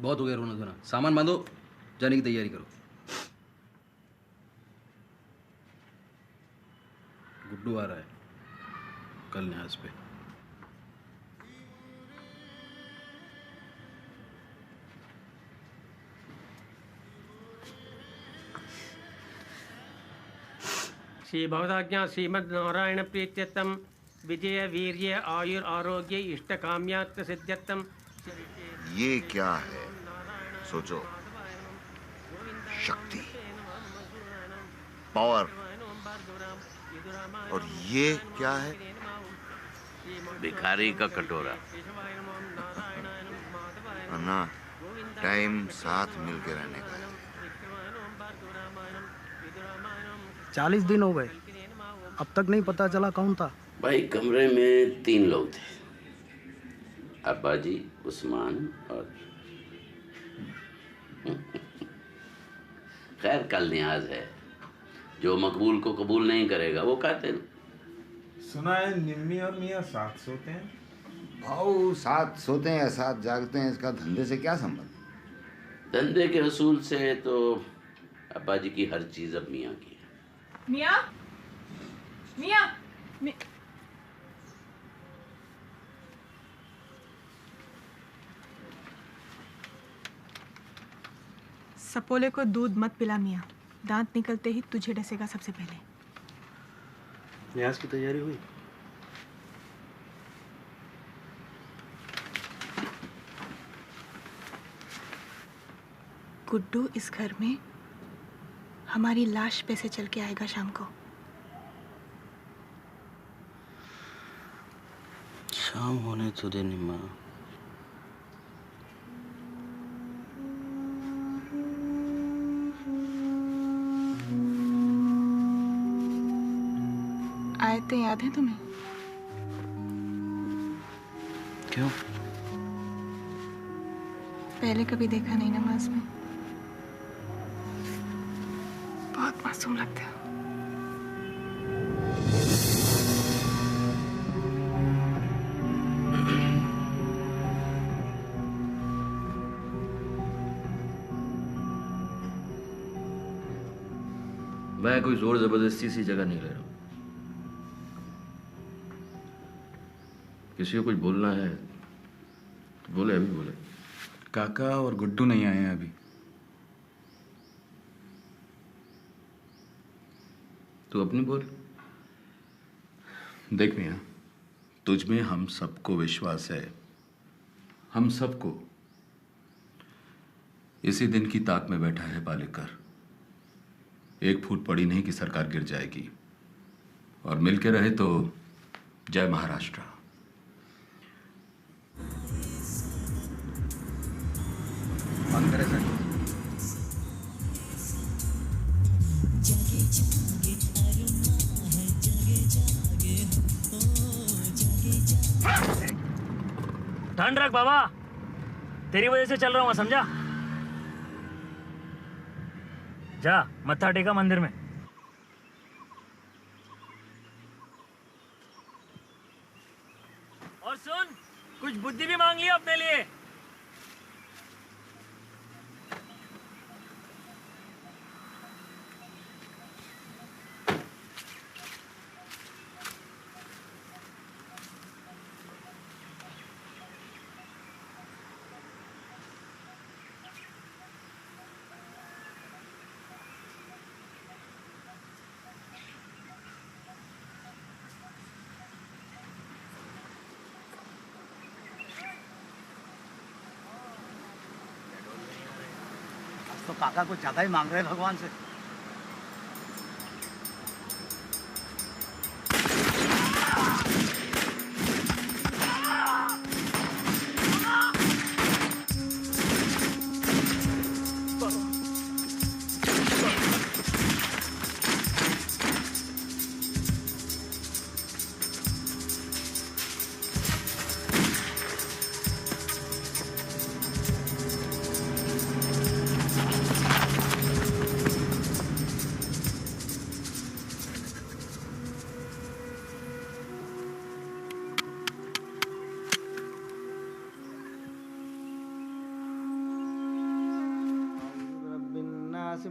बहुत हो गया रोना धोना, सामान बांधो, जाने की तैयारी करो। गुड्डू आ रहा है कल न्यास पे। श्री भगवदाज्ञा श्रीमद् नारायण प्रीत्यर्थम विजय वीर्य आयुर आरोग्य इष्टकाम्यार्थ सिद्ध्यर्थम। ये क्या है? सोचो, शक्ति, पावर, और ये क्या है? भिखारी का कटोरा। अन्ना, टाइम साथ मिलके रहने का है। 40 दिन हो गए, अब तक नहीं पता चला कौन था। भाई कमरे में 3 लोग थे, अब्बा जी, उस्मान और खैर कल न्याज है, जो मकबूल को कबूल नहीं करेगा वो कातिल। सुना है निम्मी और मियाँ साथ सोते हैं। भाऊ साथ सोते हैं या साथ जागते हैं, इसका धंधे से क्या संबंध? धंधे के असूल से तो अब्बा जी की हर चीज अब मियाँ की है। मियाँ, मियाँ, सपोले को दूध मत पिला मियाँ, दांत निकलते ही तुझे डसेगा सबसे पहले। न्यास की तैयारी हुई? गुड्डू इस घर में हमारी लाश पे से चल के आएगा शाम को। शाम होने तो दे निम्मा। आयतें याद हैं तुम्हें? क्यों? पहले कभी देखा नहीं नमाज में, बहुत मासूम लगते हो। मैं कोई जोर जबरदस्ती सी जगह नहीं ले रहा हूं। किसी को कुछ बोलना है तो बोले, अभी बोले। काका और गुड्डू नहीं आए हैं अभी। तू अपनी बोल। देख मियां, तुझ में हम सबको विश्वास है, हम सबको। इसी दिन की ताक में बैठा है पालेकर। एक फूट पड़ी नहीं कि सरकार गिर जाएगी, और मिलके रहे तो जय महाराष्ट्र। बंद करे सर। ध्यान रख बाबा, तेरी वजह से चल रहा हूँ, समझा? जा मत्था टेका मंदिर में। और सुन, कुछ बुद्धि भी मांग लिया अपने लिए। तो काका कुछ ज्यादा ही मांग रहे हैं भगवान से।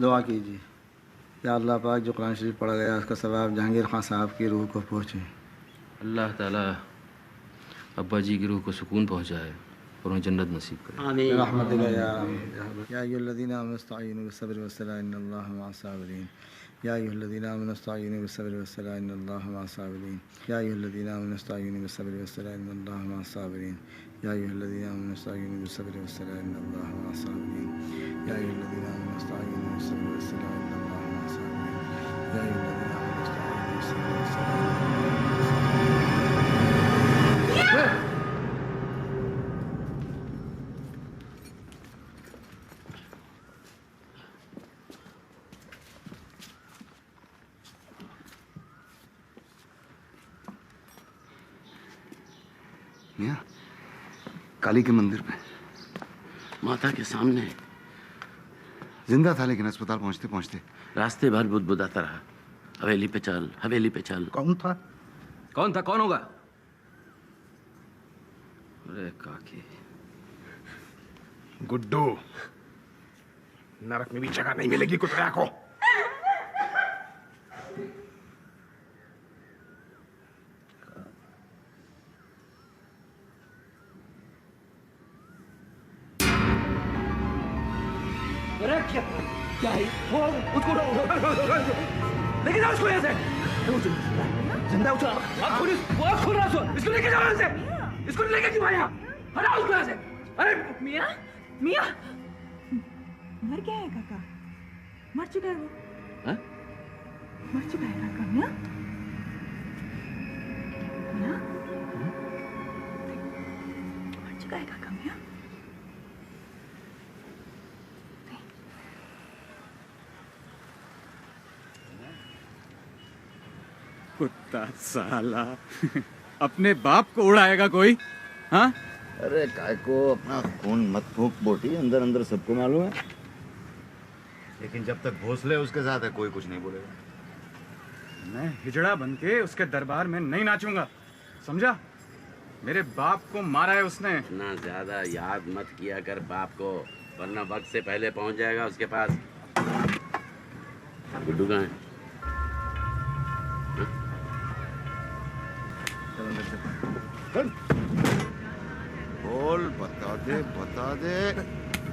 दुआ कीजिए, या अल्लाह पाक जो कुरान शरीफ पढ़ा गया उसका सवाब जहांगीर खान साहब की रूह को पहुँचे। अल्लाह ताला अब्बा जी की रूह को सुकून पहुंचाए और उन्हें जन्नत नसीब करे। आमीन। रहमतिका या अय्युहल्लज़ीना आमनु इस्तईनु बिस्सब्रि वस्सलाह इन्नल्लाहा मअस साबिरीन। या अय्युहल्लज़ीना आमनु इस्तईनु बिस्सब्रि वस्सलाह इन्नल्लाहा मअस साबिरीन। या अय्युहल्लज़ीना आमनु इस्तईनु बिस्सब्रि वस्सलाह इन्नल्लाहा मअस साबिरीन। या अय्युहल्लज़ीना आमनु इस्तईनु बिस्सब्रि वस्सलाह इन्नल्लाहा मअस साबिरीन। या अय्युहल्लज़ीना आमनु इस्तईनु बिस्सब्रि वस्सलाह इन्नल्लाहा मअस साबिरीन। या अय्युहल्लज़ीना आमनु इस्तईनु बिस्सब्रि वस्सलाह मियां, काली के मंदिर पे माता के सामने जिंदा था, लेकिन अस्पताल पहुंचते पहुंचते रास्ते भर बुदबुदाता रहा। हवेली पे चल, हवेली पे चल। कौन था? कौन था? कौन होगा? अरे काकी, गुड्डू, नरक में भी जगह नहीं मिलेगी कुतरा को। क्या है वो? उसको लेके जाओ उसको यहाँ से। जिंदा उठा। पुलिस वो खोल रहा है, इसको लेके जाओ यहाँ से। इसको लेके क्यों आया? हटाओ उसको यहाँ से। अरे मियाँ, मियाँ, मर गया है काका? मर चुका है वो? हाँ? मर चुका है काका मियाँ? मियाँ? मर चुका है काका मियाँ? कुत्ता साला अपने बाप को उड़ाएगा कोई? हाँ, अरे काय को अपना खून मत फूंक बोटी, अंदर अंदर सबको मालूम है। लेकिन जब तक भोसले उसके साथ है कोई कुछ नहीं बोलेगा। मैं हिजड़ा बन के उसके दरबार में नहीं नाचूंगा, समझा? मेरे बाप को मारा है उसने। इतना ज्यादा याद मत किया कर बाप को, वरना वक्त से पहले पहुंच जाएगा उसके पास। गुड्डू कहाँ है? बोल, बता दे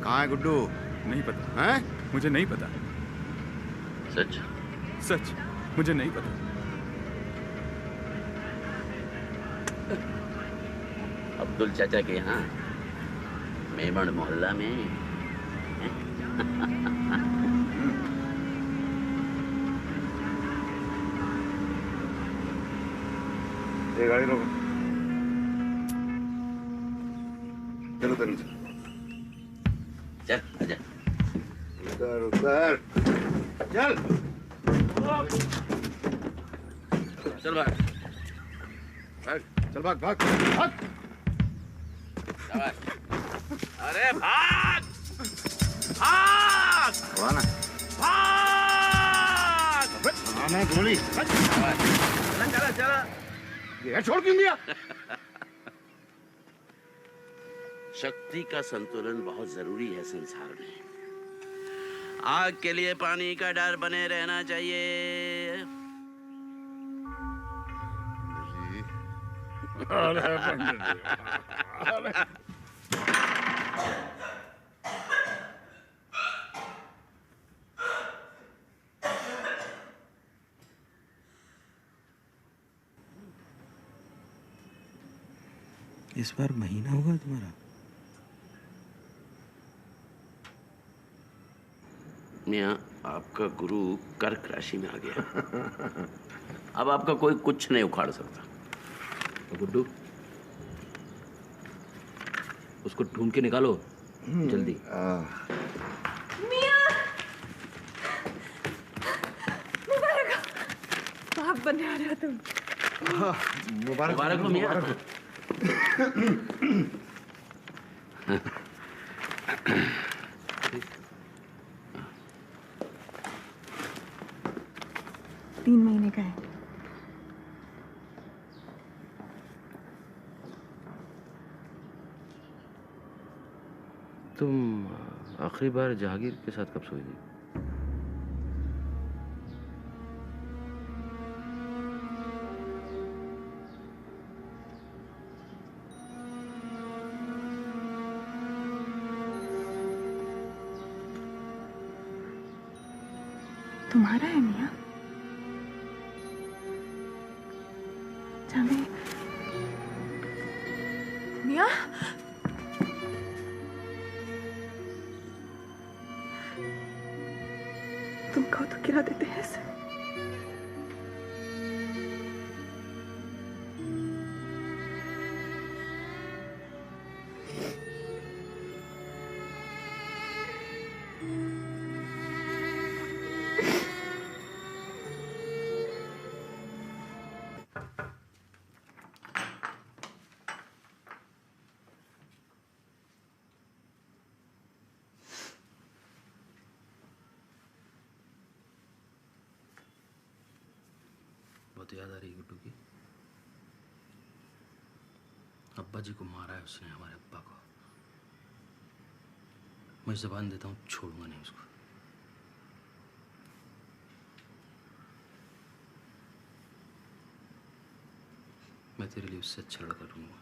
कहाँ है गुड्डू? नहीं पता है? मुझे नहीं पता। सच? सच मुझे नहीं पता। अब्दुल चाचा के यहाँ मेमण मोहल्ला में। ये गाड़ी रोको। चलो उतर चल आजा। उतर चल। चल भाग चल भाग। अरे भाग भाग भाग गोली। चला ये छोड़ क्यों दिया? शक्ति का संतुलन बहुत जरूरी है संसार में। आग के लिए पानी का डर बने रहना चाहिए। इस बार महीना होगा तुम्हारा? मियाँ, आपका गुरु कर्क राशि में आ गया। अब आपका कोई कुछ नहीं उखाड़ सकता। तो गुड्डू, उसको ढूंढ के निकालो जल्दी। मुबारक बाप बनने आ रहा तुम। मुबारक हो मियाँ। तीन महीने का है। तुम आखिरी बार जहांगीर के साथ कब सोई थी? तुम्हारा है मियाँ? जाने मियाँ, तुमको तो गिरा देते हैं ऐसे। बहुत याद आ रही है गुड्डू की। अब्बा जी को मारा है उसने, हमारे अब्बा को। मैं ज़बान देता हूँ छोड़ूंगा नहीं उसको। मैं तेरे लिए उससे अच्छा लड़का ढूंढूंगा।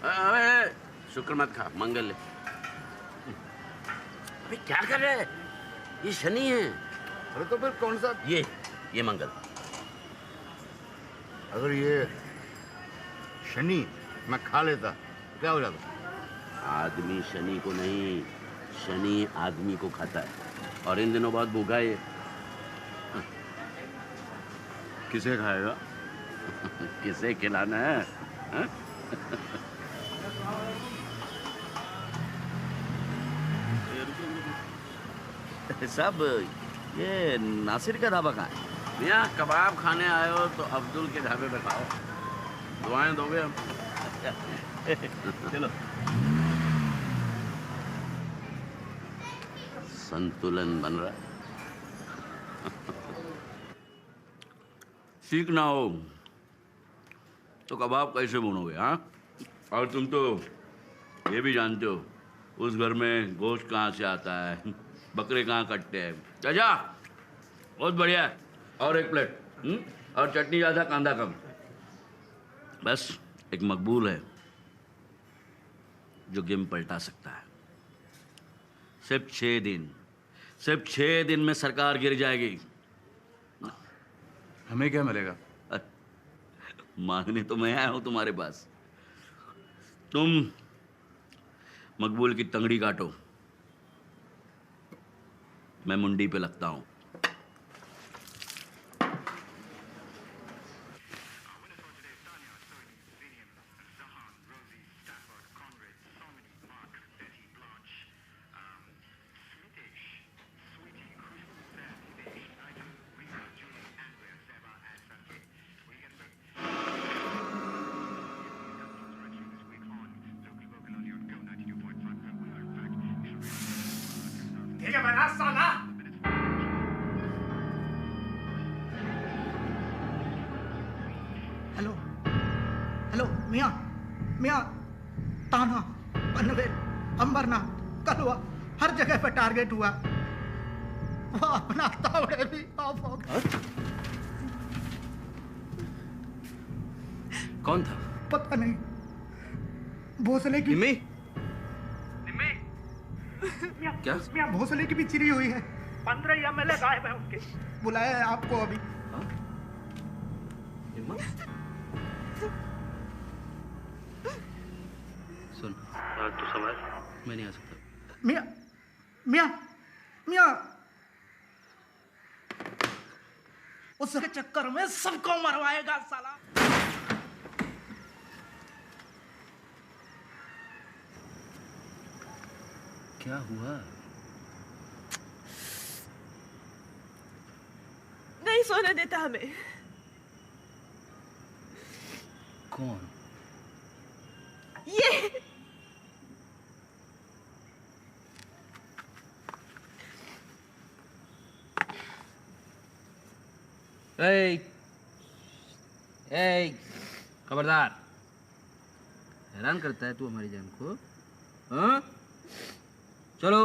अबे शुक्र मत खा, मंगल ले। अबे क्या कर रहे हैं? ये शनि है। अरे तो फिर कौन सा? ये मंगल। अगर ये शनि मैं खा लेता क्या हो जाता? आदमी शनि को नहीं, शनि आदमी को खाता है, और इन दिनों बहुत भूखा है ये। किसे खाएगा? किसे खिलाना है? हा? साहब ये नासिर का ढाबा कहाँ है? मियाँ कबाब खाने आए हो तो अब्दुल के ढाबे पे खाओ, दुआएं दोगे हम। चलो। संतुलन बन रहा है। सीखना हो तो कबाब कैसे भूनोगे? हाँ, और तुम तो ये भी जानते हो उस घर में गोश्त कहाँ से आता है, बकरे कहाँ कटते हैं। चाचा बहुत बढ़िया है, और एक प्लेट। और चटनी ज़्यादा, कांदा कम। बस एक मकबूल है जो गेम पलटा सकता है। सिर्फ 6 दिन में सरकार गिर जाएगी। हमें क्या मिलेगा? मांगने तो मैं आया हूं तुम्हारे पास। तुम मकबूल की तंगड़ी काटो, मैं मुंडी पे लगता हूं। ठीक है बना साला। हेलो हेलो मियाँ मियाँ, ताना, पनवेल, अंबरनाथ, कलवा, हर जगह पे टारगेट हुआ। वो अपना तावड़े भी ऑफ हो गए। कौन था? पता नहीं। भोसले की क्या? मियाँ भोसले की भी चिरी हुई है। 15 एमएलए गायब है उनके। बुलाया है आपको अभी। सुन, तू समझ, मैं नहीं आ सकता। मियाँ मियाँ मियाँ, उसके चक्कर में सबको मरवाएगा साला। क्या हुआ? नहीं सोने देता हमें। कौन? ये खबरदार, हैरान करता है तू हमारी जान को। हाँ, चलो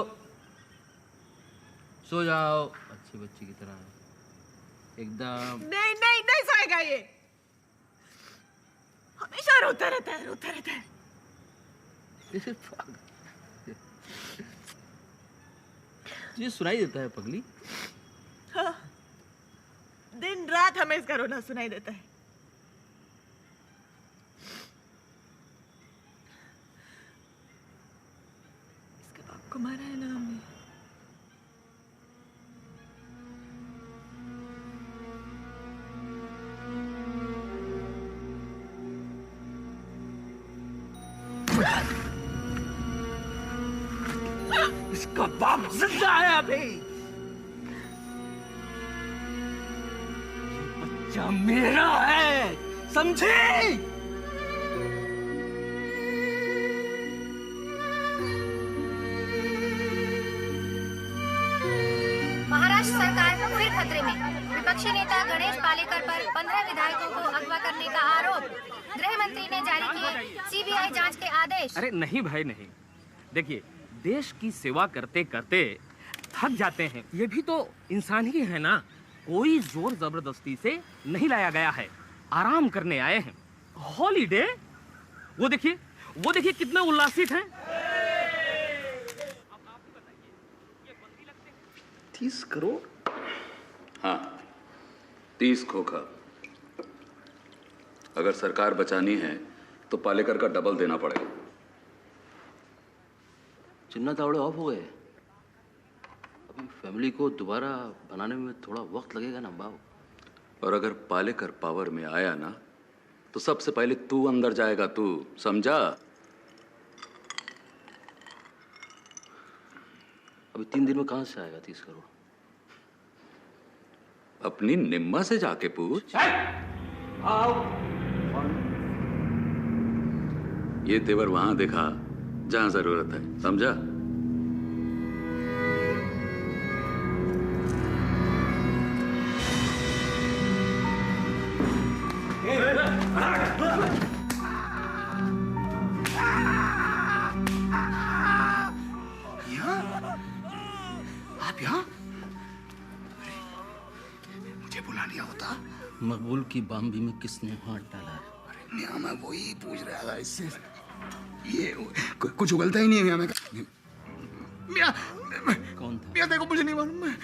सो जाओ अच्छी बच्ची की तरह एकदम। नहीं नहीं नहीं सोएगा ये, हमेशा रोता रहता है, रोता रहता है। तुझे सुनाई देता है पगली? हाँ, दिन रात हमें इसका रोना सुनाई देता है। इसके बाप को मारा है ना हमने। इसका बाप जिंदा है अभी। बच्चा मेरा है, समझी? महाराष्ट्र सरकार फिर खतरे में। विपक्षी नेता गणेश पालेकर पर 15 विधायकों को अगवा करने का आरोप। गृह मंत्री ने जारी किए सीबीआई जांच के आदेश। अरे नहीं भाई नहीं, देखिए देश की सेवा करते करते थक जाते हैं, ये भी तो इंसान ही है ना। कोई जोर जबरदस्ती से नहीं लाया गया है, आराम करने आए हैं। हॉलीडे, वो देखिए वो देखिए कितना उल्लासित हैं। 30 करोड़? हाँ, 30 खोखा। अगर सरकार बचानी है तो पालेकर का डबल देना पड़ेगा। चिन्ना तावड़े ऑफ हो गए। अभी फैमिली को दोबारा बनाने में थोड़ा वक्त लगेगा ना बाबू। और अगर पालेकर पावर में आया ना तो सबसे पहले तू अंदर जाएगा, तू समझा? अभी 3 दिन में कहां से आएगा 30 करोड़? अपनी निम्मा से जाके पूछ। ये तेवर वहां दिखा जहां जरूरत है, समझा? आप यहाँ? मुझे बुला लिया होता। मकबूल की बाम्बी में किसने हाथ डाला है? अरे मियाँ मैं वही पूछ रहा था इससे। ये कुछ उगलता ही नहीं है मियाँ। मियाँ कौन था? मियाँ देखो मुझे नहीं मालूम। मैं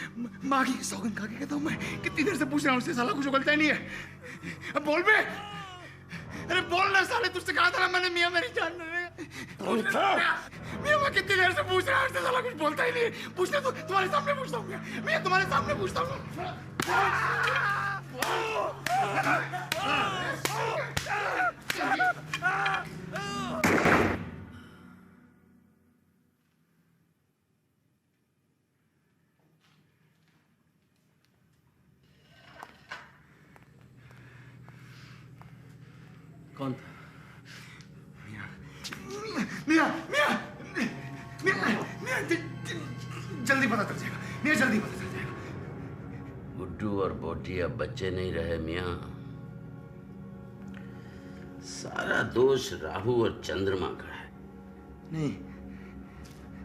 माँ की सौगंध खा के कहता हूँ। मैं कितनी देर से पूछ रहा हूँ उससे, साला कुछ उगलता ही नहीं है। अब बोल बे। अरे बोल ना साले, तुझसे कहा था ना मैंने मियाँ मेरी जान। मियाँ मैं कितनी देर से पूछ रहा हूँ उससे, साला कुछ बोलता ही नहीं है। पूछने तो तुम्हारे सामने पूछता हूँ मियाँ, तुम्हारे सामने पूछता हूँ। कौन था? मियाँ मियाँ मियाँ जल्दी पता चल जाएगा मियाँ, जल्दी पता चल जाएगा। गुड्डू और बोटी अब बच्चे नहीं रहे मियाँ। सारा दोष राहु और चंद्रमा का है। नहीं,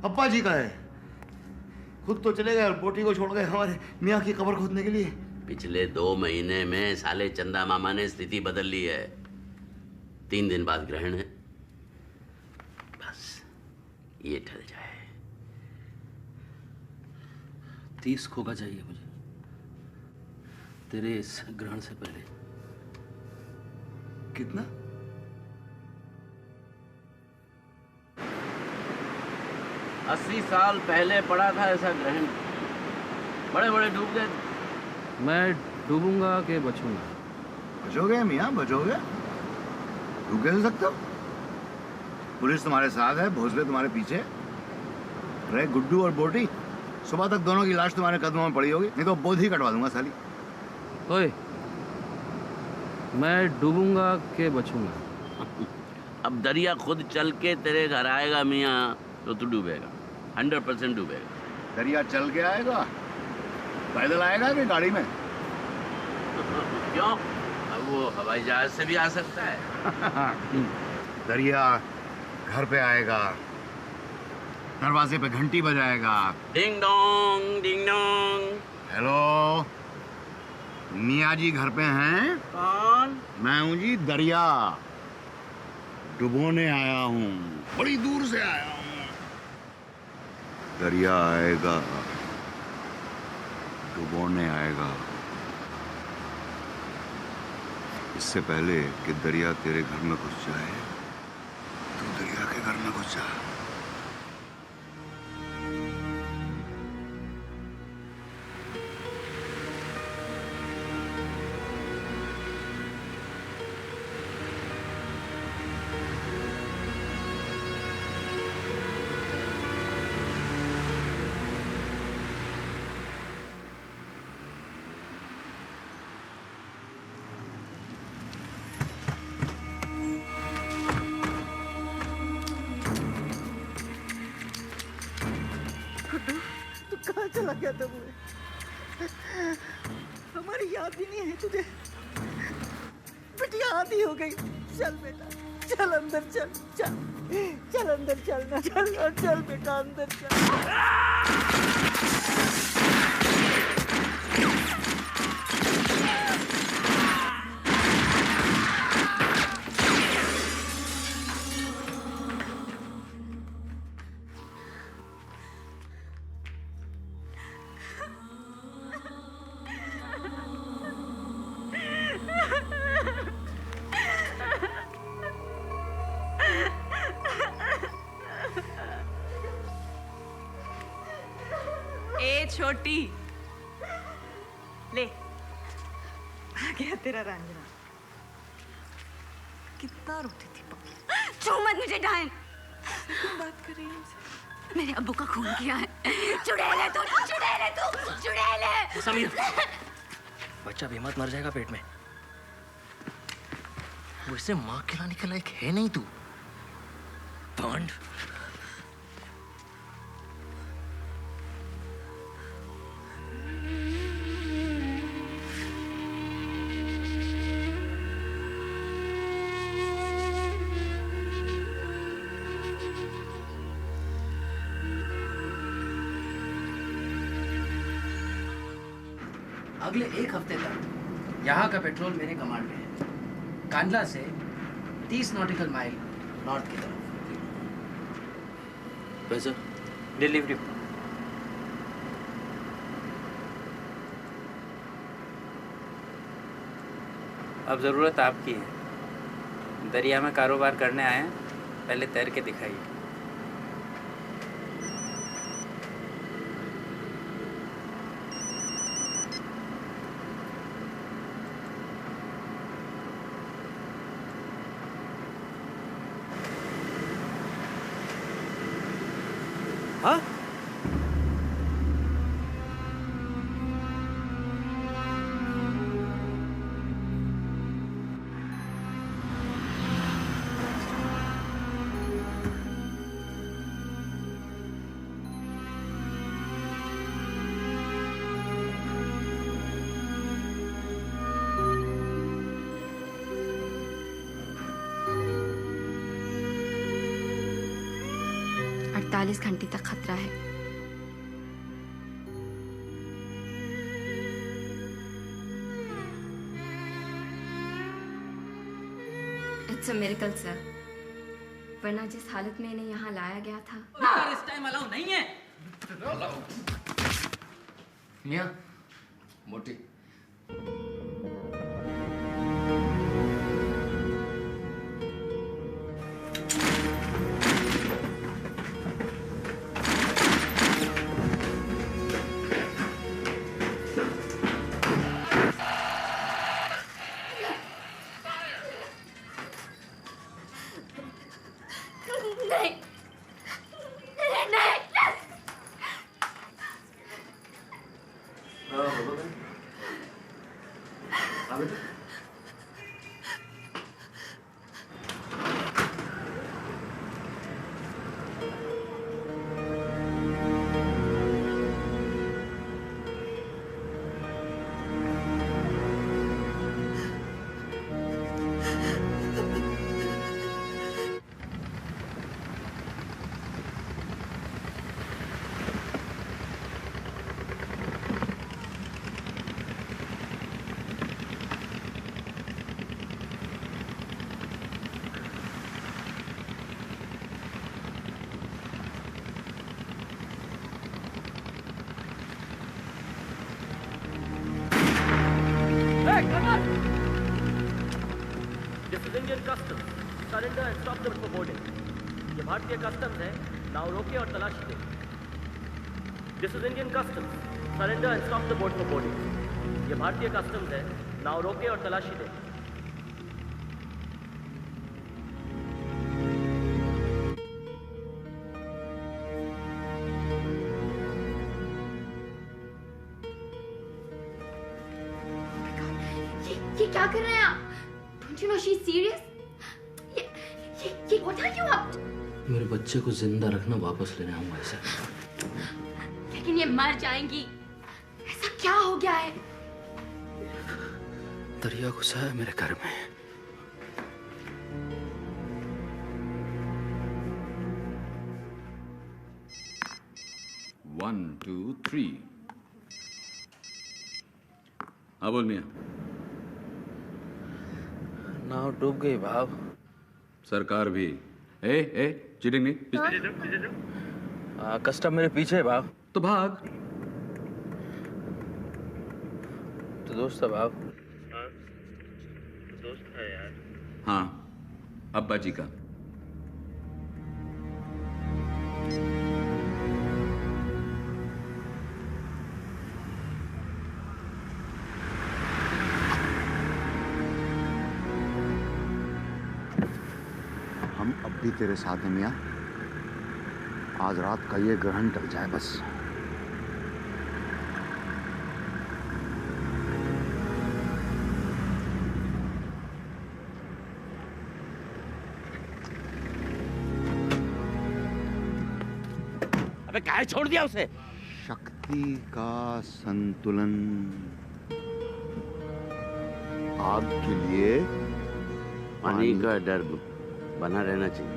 अप्पा जी का है। खुद तो चले गए और बोटी को छोड़ गए हमारे मियाँ की कब्र खोदने के लिए। पिछले 2 महीने में साले चंदा मामा ने स्थिति बदल ली है। 3 दिन बाद ग्रहण है, बस ये टल जाए। 30 खोखा चाहिए मुझे तेरे इस ग्रहण से पहले। कितना? 80 साल पहले पड़ा था ऐसा ग्रहण। बड़े बड़े डूब गए। मैं डूबूंगा कि बचूंगा? बचोगे मियाँ, बचोगे। डूब कैसे सकते हो? पुलिस तुम्हारे साथ है, भोसले तुम्हारे पीछे रहे। गुड्डू और बोटी सुबह तक दोनों की लाश तुम्हारे कदमों में पड़ी होगी, नहीं तो बोध ही कटवा दूंगा साली। ओए, मैं डूबूंगा कि बचूंगा? अब दरिया खुद चल के तेरे घर आएगा मियाँ तो तू डूबेगा, 100% डूबेगा। दरिया चल के आएगा? पैदल आएगा कि गाड़ी में? क्यों? अब वो हवाई जहाज से भी आ सकता है। दरिया घर पे आएगा, दरवाजे पे घंटी बजाएगा। Ding dong ding dong. Hello, मियाँ जी घर पे हैं? कौन? मैं हूँ जी दरिया, डुबोने आया हूँ, बड़ी दूर से आया हूँ। दरिया आएगा, डुबोने आएगा। इससे पहले कि दरिया तेरे घर में घुस जाए, तू दरिया के घर में घुस जा। कहाँ चला गया था वो? हमारी याद भी नहीं है तुझे। बिटिया आधी हो गई। चल बेटा, चल अंदर चल, चल चल अंदर चल ना, चल बेटा अंदर चल। छोटी ले आ गया तेरा रंजना। कितना रोती थी पगली। छू मत मुझे डायन। क्यों बात कर रही है मुझसे? मेरे अब्बू का खून किया है। चुड़ैले तू, चुड़ैले तू, चुड़ैले। समीर, बच्चा भी मत मर जाएगा पेट में। वैसे माँ खिलाने के लायक है नहीं तू। भांड। अगले एक हफ्ते तक यहाँ का पेट्रोल मेरे कमांड में है। कांडला से 30 नॉटिकल माइल नॉर्थ की तरफ। पैसा डिलीवरी। अब ज़रूरत आपकी है। दरिया में कारोबार करने आए हैं, पहले तैर के दिखाइए। हाँ? अड़तालीस घंटे तक खतरा है। इट्स अ मिरेकल सर, वरना जिस हालत में इन्हें यहाँ लाया गया था। इस टाइम अलाउ नहीं है। मियाँ, मोटी। Indian customs, surrender and stop them for boarding. ये भारतीय कस्टम्स है, नाव रोके और तलाशी दे। This is Indian customs, surrender and stop the boat for boarding. ये भारतीय कस्टम्स है, नाव रोके और तलाशी दे। ये क्या कर रहे हैं आप? Don't you know she's serious? ये what are you up to? मेरे बच्चे को जिंदा रखना वापस लेने आऊंगा इसे। लेकिन ये मर जाएंगी। ऐसा क्या हो गया है? दरिया घुसा है मेरे घर में। One two three. हाँ बोल मियाँ। नाव डूब गई भाव। सरकार भी। ए चीटिंग नहीं। कस्टम मेरे पीछे है भाव। तो भाग। तो दोस्त है भाव। दोस्त है यार। हाँ, अब्बा जी का। भी तेरे साथ है मियाँ। आज रात का ये ग्रहण टल जाए बस। अबे काहे छोड़ दिया उसे? शक्ति का संतुलन। आग के लिए पानी का डर बना रहना चाहिए।